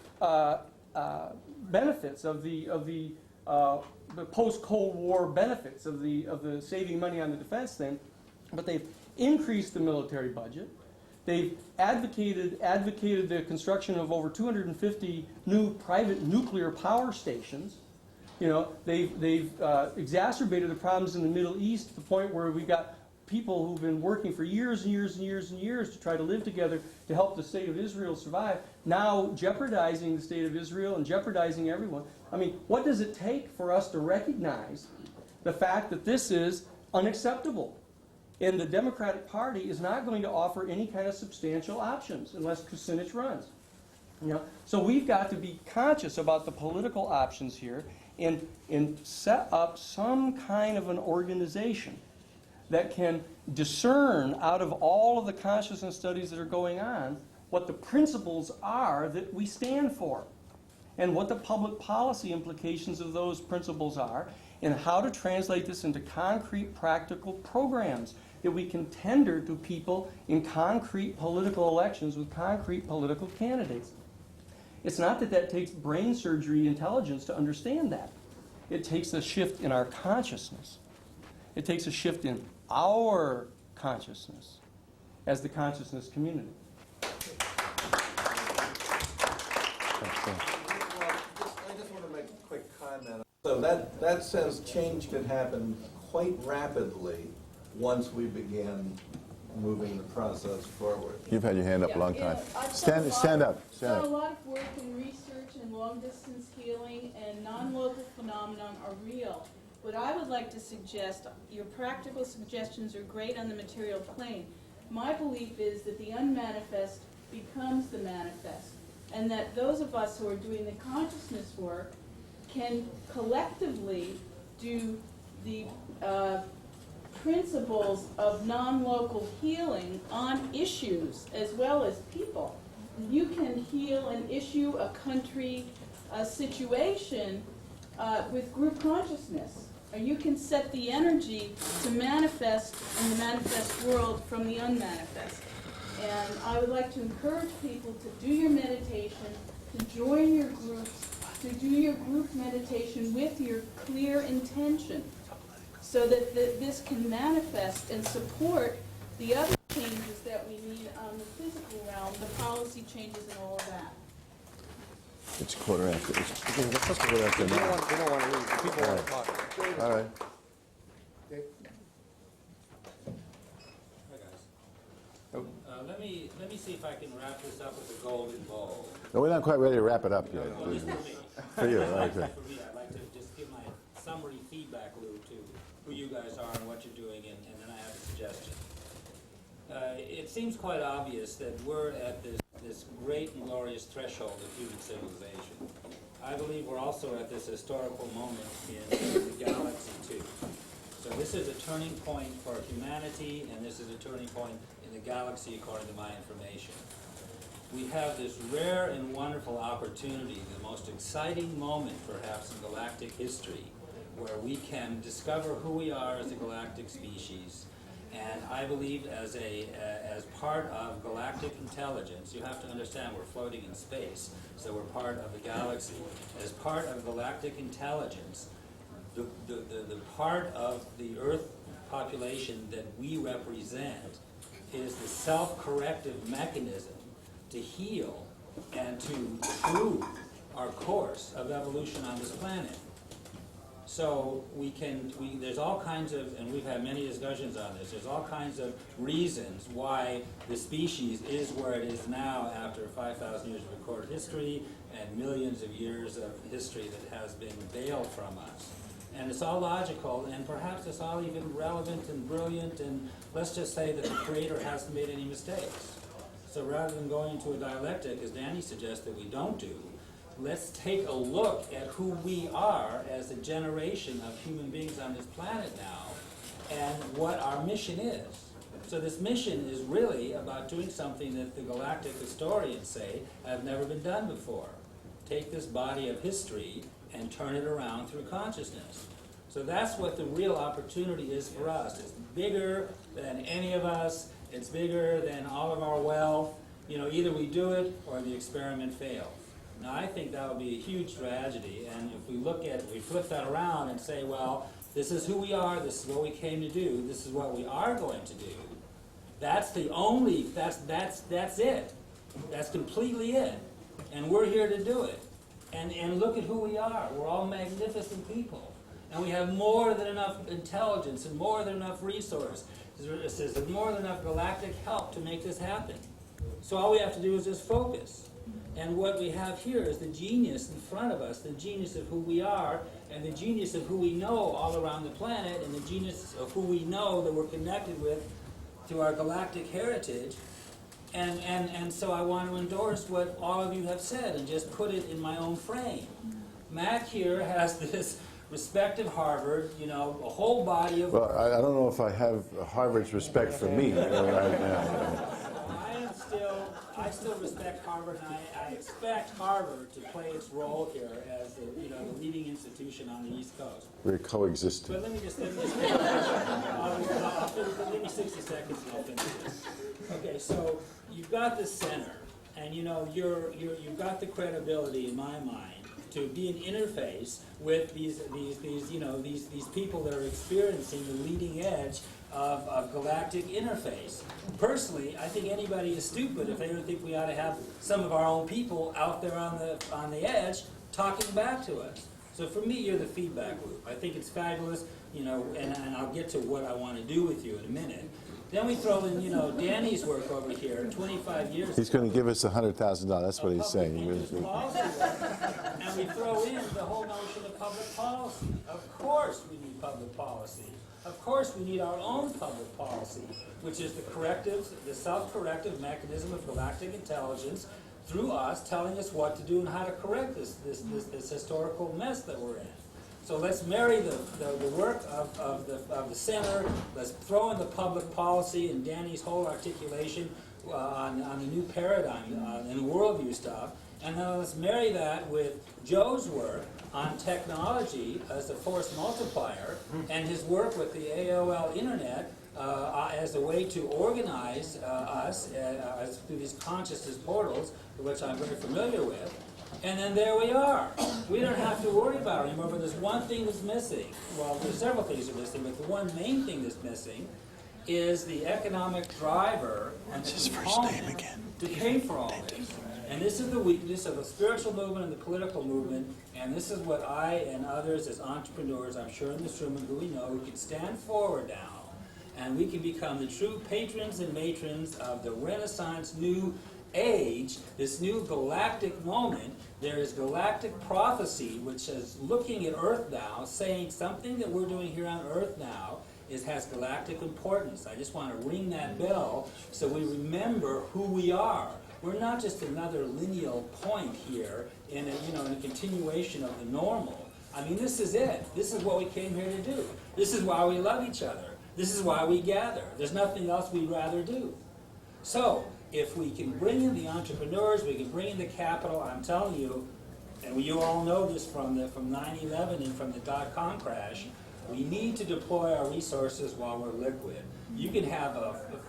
S6: benefits of the post-Cold War benefits of the saving money on the defense thing, but they've increased the military budget. They've advocated the construction of over 250 new private nuclear power stations. You know, they've exacerbated the problems in the Middle East to the point where we've got people who've been working for years and years and years and years to try to live together to help the state of Israel survive, now jeopardizing the state of Israel and jeopardizing everyone. I mean, what does it take for us to recognize the fact that this is unacceptable? And the Democratic Party is not going to offer any kind of substantial options unless Kucinich runs. You know? So we've got to be conscious about the political options here and set up some kind of an organization that can discern out of all of the consciousness studies that are going on what the principles are that we stand for and what the public policy implications of those principles are and how to translate this into concrete practical programs that we can tender to people in concrete political elections with concrete political candidates. It's not that that takes brain surgery intelligence to understand that. It takes a shift in our consciousness. It takes a shift in our consciousness as the consciousness community.
S12: I just want to make a quick comment. So that says change can happen quite rapidly once we begin moving the process forward.
S3: You've had your hand up a long time. Stand up.
S13: I've done a lot of work in research and long-distance healing, and non-local phenomena are real. What I would like to suggest, your practical suggestions are great on the material plane. My belief is that the unmanifest becomes the manifest, and that those of us who are doing the consciousness work can collectively do the principles of non-local healing on issues as well as people. You can heal an issue, a country, a situation with group consciousness. Or you can set the energy to manifest in the manifest world from the unmanifest. And I would like to encourage people to do your meditation, to join your groups, to do your group meditation with your clear intention, so that this can manifest and support the other changes that we need on the physical realm, the policy changes and all of that.
S3: It's quarter after. It's supposed to be quarter after
S6: They
S3: now.
S6: don't want to leave. People want to talk.
S3: All right.
S14: Hi guys. Let me see if I can wrap this up with a golden bowl.
S3: No, we're not quite ready to wrap it up yet.
S14: Well, just for me.
S3: For you, okay.
S14: For me, I'd like to just give my summary feedback loop to who you guys are and what you're doing, and then I have a suggestion. It seems quite obvious that we're at this great and glorious threshold of human civilization. I believe we're also at this historical moment in the galaxy too. So this is a turning point for humanity, and this is a turning point in the galaxy according to my information. We have this rare and wonderful opportunity, the most exciting moment perhaps in galactic history, where we can discover who we are as a galactic species. And I believe as part of galactic intelligence, you have to understand we're floating in space, so we're part of the galaxy. As part of galactic intelligence, the part of the Earth population that we represent is the self-corrective mechanism to heal and to prove our course of evolution on this planet. So there's all kinds of, and we've had many discussions on this, there's all kinds of reasons why the species is where it is now after 5,000 years of recorded history and millions of years of history that has been veiled from us. And it's all logical, and perhaps it's all even relevant and brilliant, and let's just say that the Creator hasn't made any mistakes. So rather than going into a dialectic, as Danny suggests that we don't do, let's take a look at who we are as a generation of human beings on this planet now, and what our mission is. So this mission is really about doing something that the galactic historians say have never been done before. Take this body of history and turn it around through consciousness. So that's what the real opportunity is for us. It's bigger than any of us. It's bigger than all of our wealth. You know, either we do it or the experiment fails. Now, I think that would be a huge tragedy, and if we look at, we flip that around and say, well, this is who we are, this is what we came to do, this is what we are going to do, that's the only, that's it. That's completely it. And we're here to do it. And look at who we are. We're all magnificent people. And we have more than enough intelligence and more than enough resources. There's more than enough galactic help to make this happen. So all we have to do is just focus. And what we have here is the genius in front of us, the genius of who we are, and the genius of who we know all around the planet, and the genius of who we know that we're connected with through our galactic heritage. And so I want to endorse what all of you have said and just put it in my own frame. Mack here has this respected Harvard, you know, a whole body of...
S3: Well, I don't know if I have Harvard's respect for me right now.
S14: I still respect Harvard, and I expect Harvard to play its role here as the, you know, the leading institution on the East Coast.
S3: We're coexisting.
S14: But let me 60 seconds and I'll finish this. Okay, so you've got the center, and you know you've got the credibility in my mind to be an interface with these people that are experiencing the leading edge of galactic interface. Personally, I think anybody is stupid if they don't think we ought to have some of our own people out there on the edge talking back to us. So for me, you're the feedback loop. I think it's fabulous, you know, and I'll get to what I want to do with you in a minute. Then we throw in, you know, Danny's work over here, 25 years.
S3: He's going to give us $100,000. That's what he's saying.
S14: And we throw in the whole notion of public policy. Of course we need public policy. Of course we need our own public policy, which is the self-corrective mechanism of galactic intelligence through us telling us what to do and how to correct this historical mess that we're in. So let's marry the work of the center, let's throw in the public policy and Danny's whole articulation on the new paradigm and the worldview stuff, and then let's marry that with Joe's work on technology as a force multiplier and his work with the AOL Internet as a way to organize us through these consciousness portals, which I'm very familiar with. And then there we are. We don't have to worry about it anymore, but there's one thing that's missing. Well, there's several things that are missing, but the one main thing that's missing is the economic driver and the component to pay for all this. And this is the weakness of the spiritual movement and the political movement, and this is what I and others as entrepreneurs, I'm sure in this room and who we know, who can stand forward now, and we can become the true patrons and matrons of the Renaissance new age, this new galactic moment. There is galactic prophecy, which is looking at Earth now, saying something that we're doing here on Earth now has galactic importance. I just want to ring that bell so we remember who we are. We're not just another lineal point here in a continuation of the normal. I mean, this is it. This is what we came here to do. This is why we love each other. This is why we gather. There's nothing else we'd rather do. So, if we can bring in the entrepreneurs, we can bring in the capital, I'm telling you, and you all know this from 9/11 and from the dot-com crash, we need to deploy our resources while we're liquid. You can have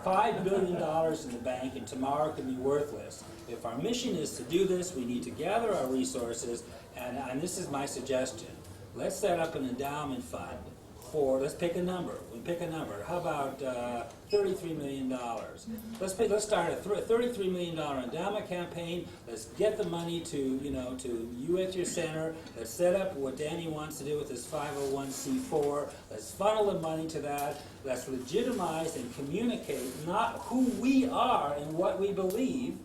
S14: $5 billion in the bank and tomorrow it can be worthless. If our mission is to do this, we need to gather our resources, and this is my suggestion. Let's set up an endowment fund for, let's pick a number. We pick a number. How about $33 million? Let's start a $33 million endowment campaign. Let's get the money to you at your center. Let's set up what Danny wants to do with his 501c4. Let's funnel the money to that. Let's legitimize and communicate not who we are and what we believe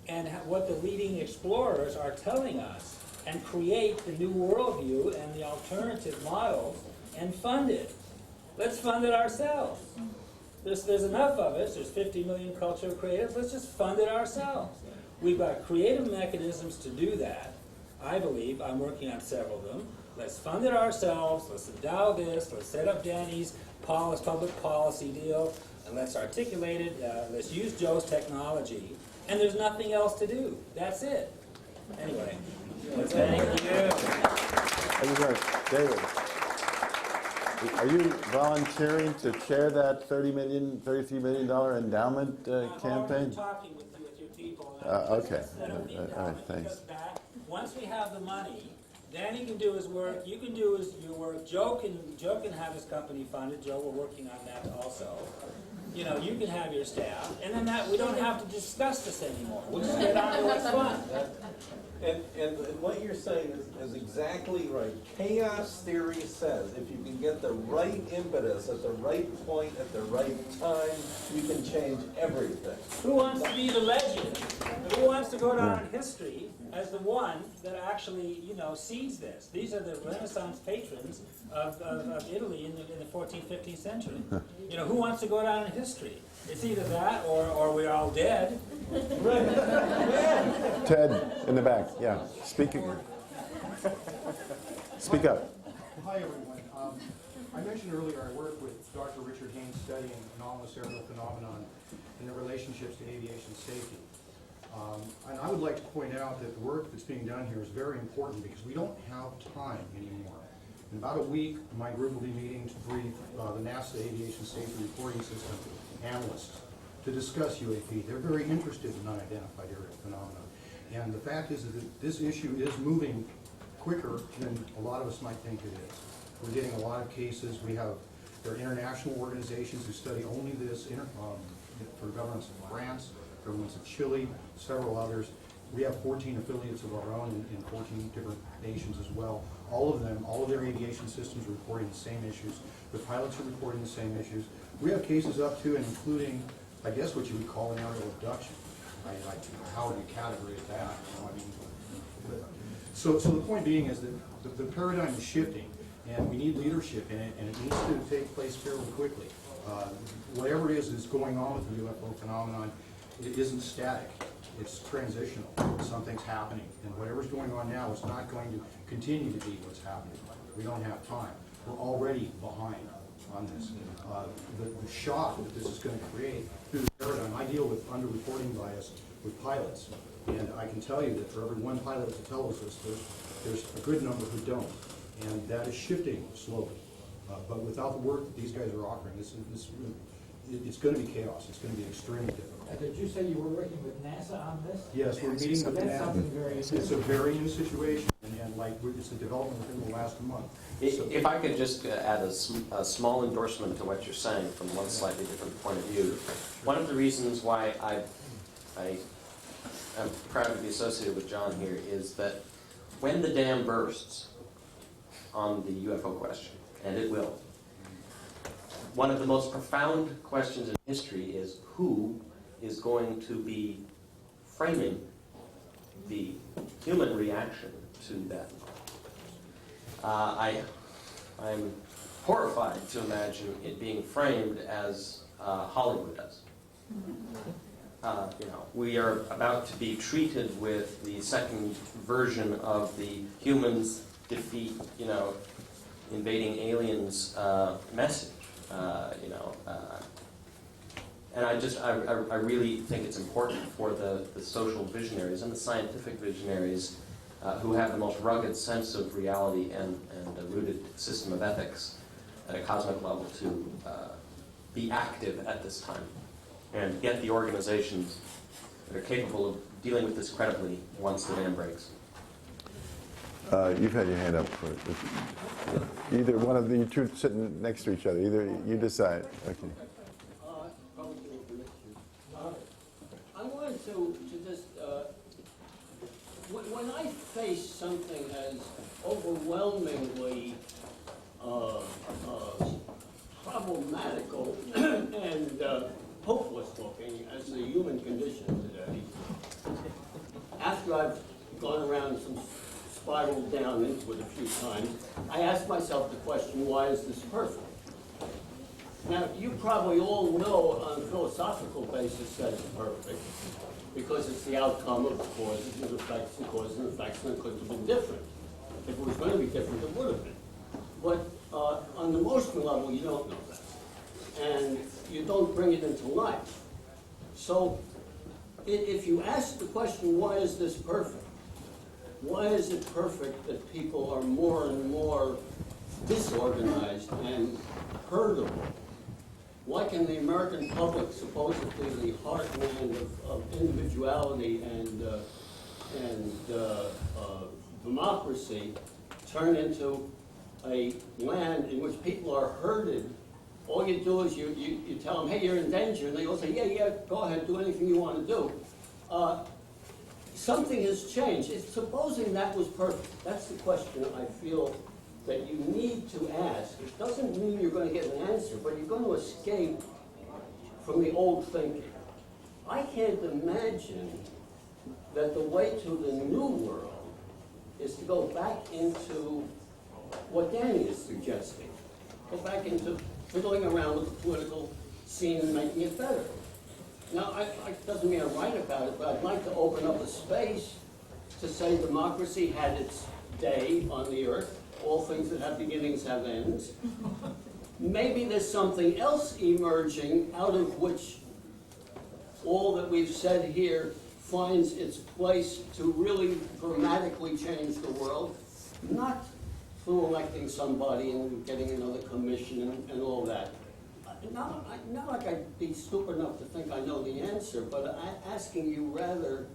S14: and what the leading explorers are telling us, and create the new worldview and the alternative models and fund it. Let's fund it ourselves. There's enough of us. There's 50 million cultural creatives. Let's just fund it ourselves. We've got creative mechanisms to do that. I believe. I'm working on several of them. Let's fund it ourselves. Let's endow this. Let's set up Danny's public policy deal, and let's articulate it. Let's use Joe's technology. And there's nothing else to do. That's it. Anyway. Thank you.
S3: David, are you volunteering to chair that $33 million endowment campaign?
S14: I'm talking with your people.
S3: Okay. All right, thanks.
S14: Once we have the money, Danny can do his work. You can do your work. Joe can have his company funded. Joe, we're working on that also. You can have your staff, and then we don't have to discuss this anymore. We'll just get on to what's fun.
S12: And what you're saying is exactly right. Chaos theory says if you can get the right impetus at the right point at the right time, you can change everything.
S14: Who wants to be the legend? Who wants to go down in history as the one that actually, sees this? These are the Renaissance patrons of Italy in the 14th, 15th century. Who wants to go down in history? It's either that or we're all dead.
S3: Ted, in the back, yeah. Speak up.
S15: Hi, everyone. I mentioned earlier I work with Dr. Richard Haynes studying anomalous aerial phenomenon and their relationships to aviation safety. And I would like to point out that the work that's being done here is very important because we don't have time anymore. In about a week, my group will be meeting to brief the NASA Aviation Safety Reporting System analysts to discuss UAP. They're very interested in unidentified aerial phenomena. And the fact is that this issue is moving quicker than a lot of us might think it is. We're getting a lot of cases. There are international organizations who study only this for governments of France, governments of Chile, several others. We have 14 affiliates of our own in 14 different nations as well. All of their aviation systems are reporting the same issues. The pilots are reporting the same issues. We have cases up to and including, I guess, what you would call an aerial abduction. How would you categorize that? So the point being is that the paradigm is shifting, and we need leadership in it, and it needs to take place fairly quickly. Whatever it is that's going on with the UFO phenomenon, it isn't static. It's transitional. Something's happening, and whatever's going on now is not going to continue to be what's happening. We don't have time. We're already behind on this. The shock that this is going to create through the paradigm. I deal with underreporting bias with pilots, and I can tell you that for every one pilot that tells us this, there's a good number who don't, and that is shifting slowly. But without the work that these guys are offering, it's going to be chaos. It's going to be extremely difficult.
S8: Did you say you were working with NASA on this?
S15: Yes, we're meeting with
S8: That's something
S15: NASA.
S8: very
S15: It's a very new situation, and it's a development within the last month.
S4: If I could just add a small endorsement to what you're saying from one slightly different point of view. One of the reasons why I am proud to be associated with John here is that when the dam bursts on the UFO question, and it will, one of the most profound questions in history is who is going to be framing the human reaction to that. I'm horrified to imagine it being framed as Hollywood does. We are about to be treated with the second version of the humans defeat, invading aliens message. And I really think it's important for the social visionaries and the scientific visionaries who have the most rugged sense of reality and a rooted system of ethics at a cosmic level to be active at this time and get the organizations that are capable of dealing with this credibly once the dam breaks.
S3: You've had your hand up for either one of the you two sitting next to each other. Either you decide. Okay.
S7: I wanted to just, when I face something as overwhelmingly problematical and hopeless looking as the human condition today, after I've gone around some spiraled down into it a few times, I ask myself the question, why is this perfect? Now, you probably all know on a philosophical basis that it's perfect, because it's the outcome of causes and effects and causes and effects, and it could have been different. If it was going to be different, it would have been. But on the emotional level, you don't know that. And you don't bring it into life. So if you ask the question, why is this perfect? Why is it perfect that people are more and more disorganized and herdable? Why can the American public, supposedly the heartland of individuality and democracy, turn into a land in which people are herded? All you do is you tell them, hey, you're in danger, and they all say, yeah, go ahead, do anything you want to do. Something has changed. Supposing that was perfect, that's the question I feel that you need to ask. It doesn't mean you're going to get an answer, but you're going to escape from the old thinking. I can't imagine that the way to the new world is to go back into what Danny is suggesting. Go back into fiddling around with the political scene and making it better. Now, it doesn't mean I'm right about it, but I'd like to open up a space to say democracy had its day on the earth. All things that have beginnings have ends. Maybe there's something else emerging out of which all that we've said here finds its place to really dramatically change the world, not through electing somebody and getting another commission and all that. Not like I'd be stupid enough to think I know the answer, but I'm asking you rather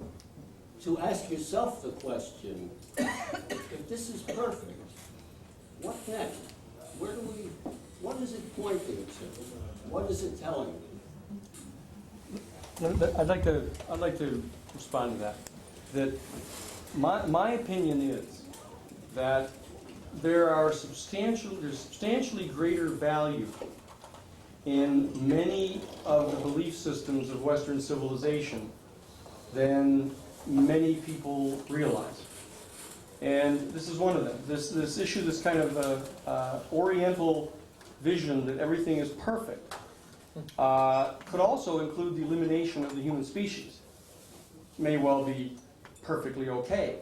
S7: to ask yourself the question, if this is perfect, what next? What is it pointing to? What is it telling me?
S6: I'd like to respond to that. That my opinion is that there's substantially greater value in many of the belief systems of Western civilization than many people realize. And this is one of them. This issue, this kind of Oriental vision that everything is perfect, could also include the elimination of the human species. May well be perfectly okay.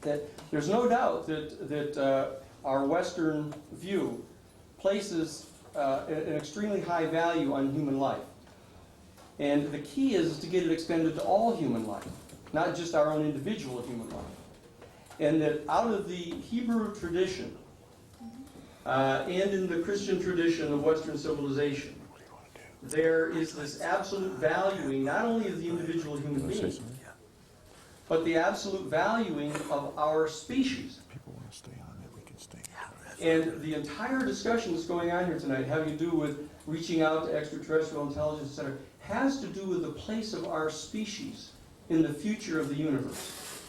S6: That there's no doubt that our Western view places an extremely high value on human life. And the key is to get it extended to all human life, not just our own individual human life. And that out of the Hebrew tradition and in the Christian tradition of Western civilization, there is this absolute valuing not only of the individual human being, but the absolute valuing of our species. And the entire discussion that's going on here tonight, having to do with reaching out to extraterrestrial intelligence, etc., has to do with the place of our species in the future of the universe.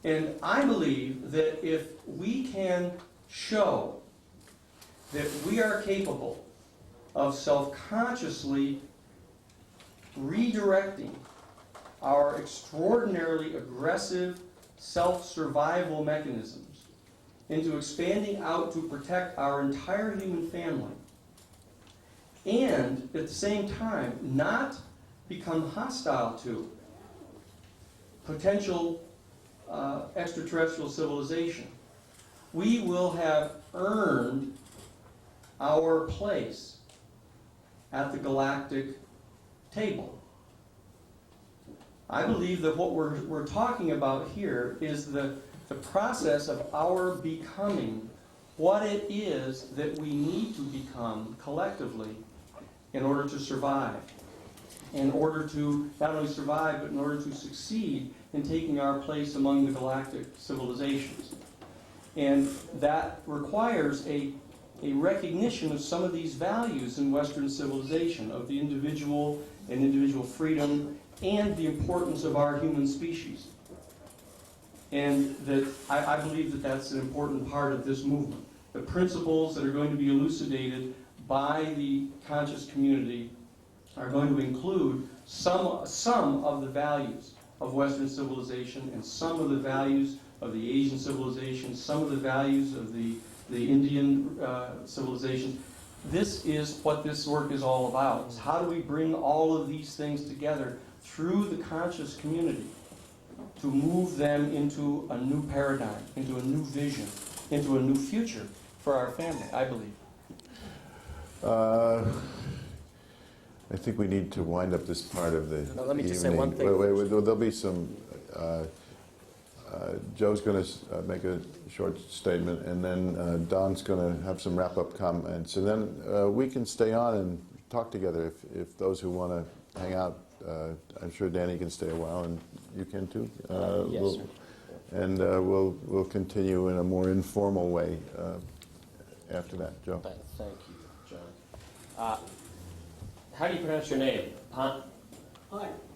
S6: And I believe that if we can show that we are capable of self-consciously redirecting our extraordinarily aggressive self-survival mechanisms into expanding out to protect our entire human family, and at the same time not become hostile to potential extraterrestrial civilization, we will have earned our place at the galactic table. I believe that what we're talking about here is the process of our becoming what it is that we need to become collectively in order to survive. in order to not only survive, but in order to succeed in taking our place among the galactic civilizations. And that requires a recognition of some of these values in Western civilization, of the individual and individual freedom, and the importance of our human species. And that I believe that that's an important part of this movement. The principles that are going to be elucidated by the conscious community are going to include some of the values of Western civilization and some of the values of the Asian civilization, some of the values of the Indian civilization. This is what this work is all about. It's how do we bring all of these things together through the conscious community to move them into a new paradigm, into a new vision, into a new future for our family, I believe.
S3: I think we need to wind up this part of the
S4: Let me just say
S3: evening.
S4: one thing.
S3: Wait, there'll be some, Joe's going to make a short statement, and then Don's going to have some wrap-up comments, and then we can stay on and talk together if those who want to hang out. I'm sure Danny can stay a while, and you can too.
S4: Yes, sir.
S3: And we'll continue in a more informal way after that. Joe.
S4: Thank you, John. How do you pronounce your name?
S7: Hi,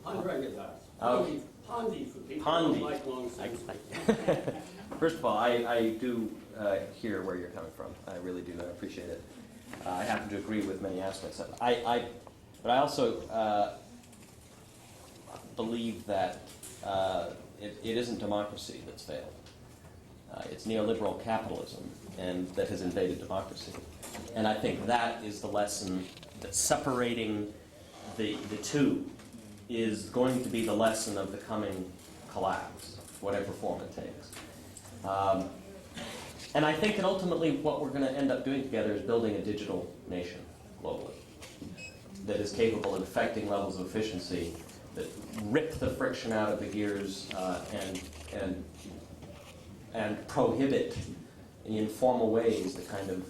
S7: Pandrengadas.
S4: Okay.
S7: Pondi for people
S4: Pondi.
S7: who don't like long sentences.
S4: First of all, I do hear where you're coming from. I really do. I appreciate it. I happen to agree with many aspects of it. But I also believe that it isn't democracy that's failed. It's neoliberal capitalism and that has invaded democracy. And I think that is the lesson, that separating the two is going to be the lesson of the coming collapse, whatever form it takes. And I think that ultimately what we're going to end up doing together is building a digital nation globally that is capable of affecting levels of efficiency that rip the friction out of the gears and prohibit in informal ways the kind of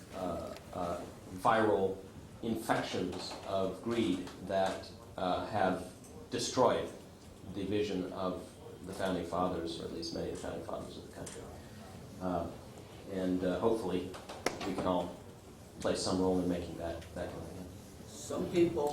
S4: viral infections of greed that have destroyed the vision of the Founding Fathers, or at least many of the Founding Fathers of the country. And hopefully we can all play some role in making that going on.
S7: Some people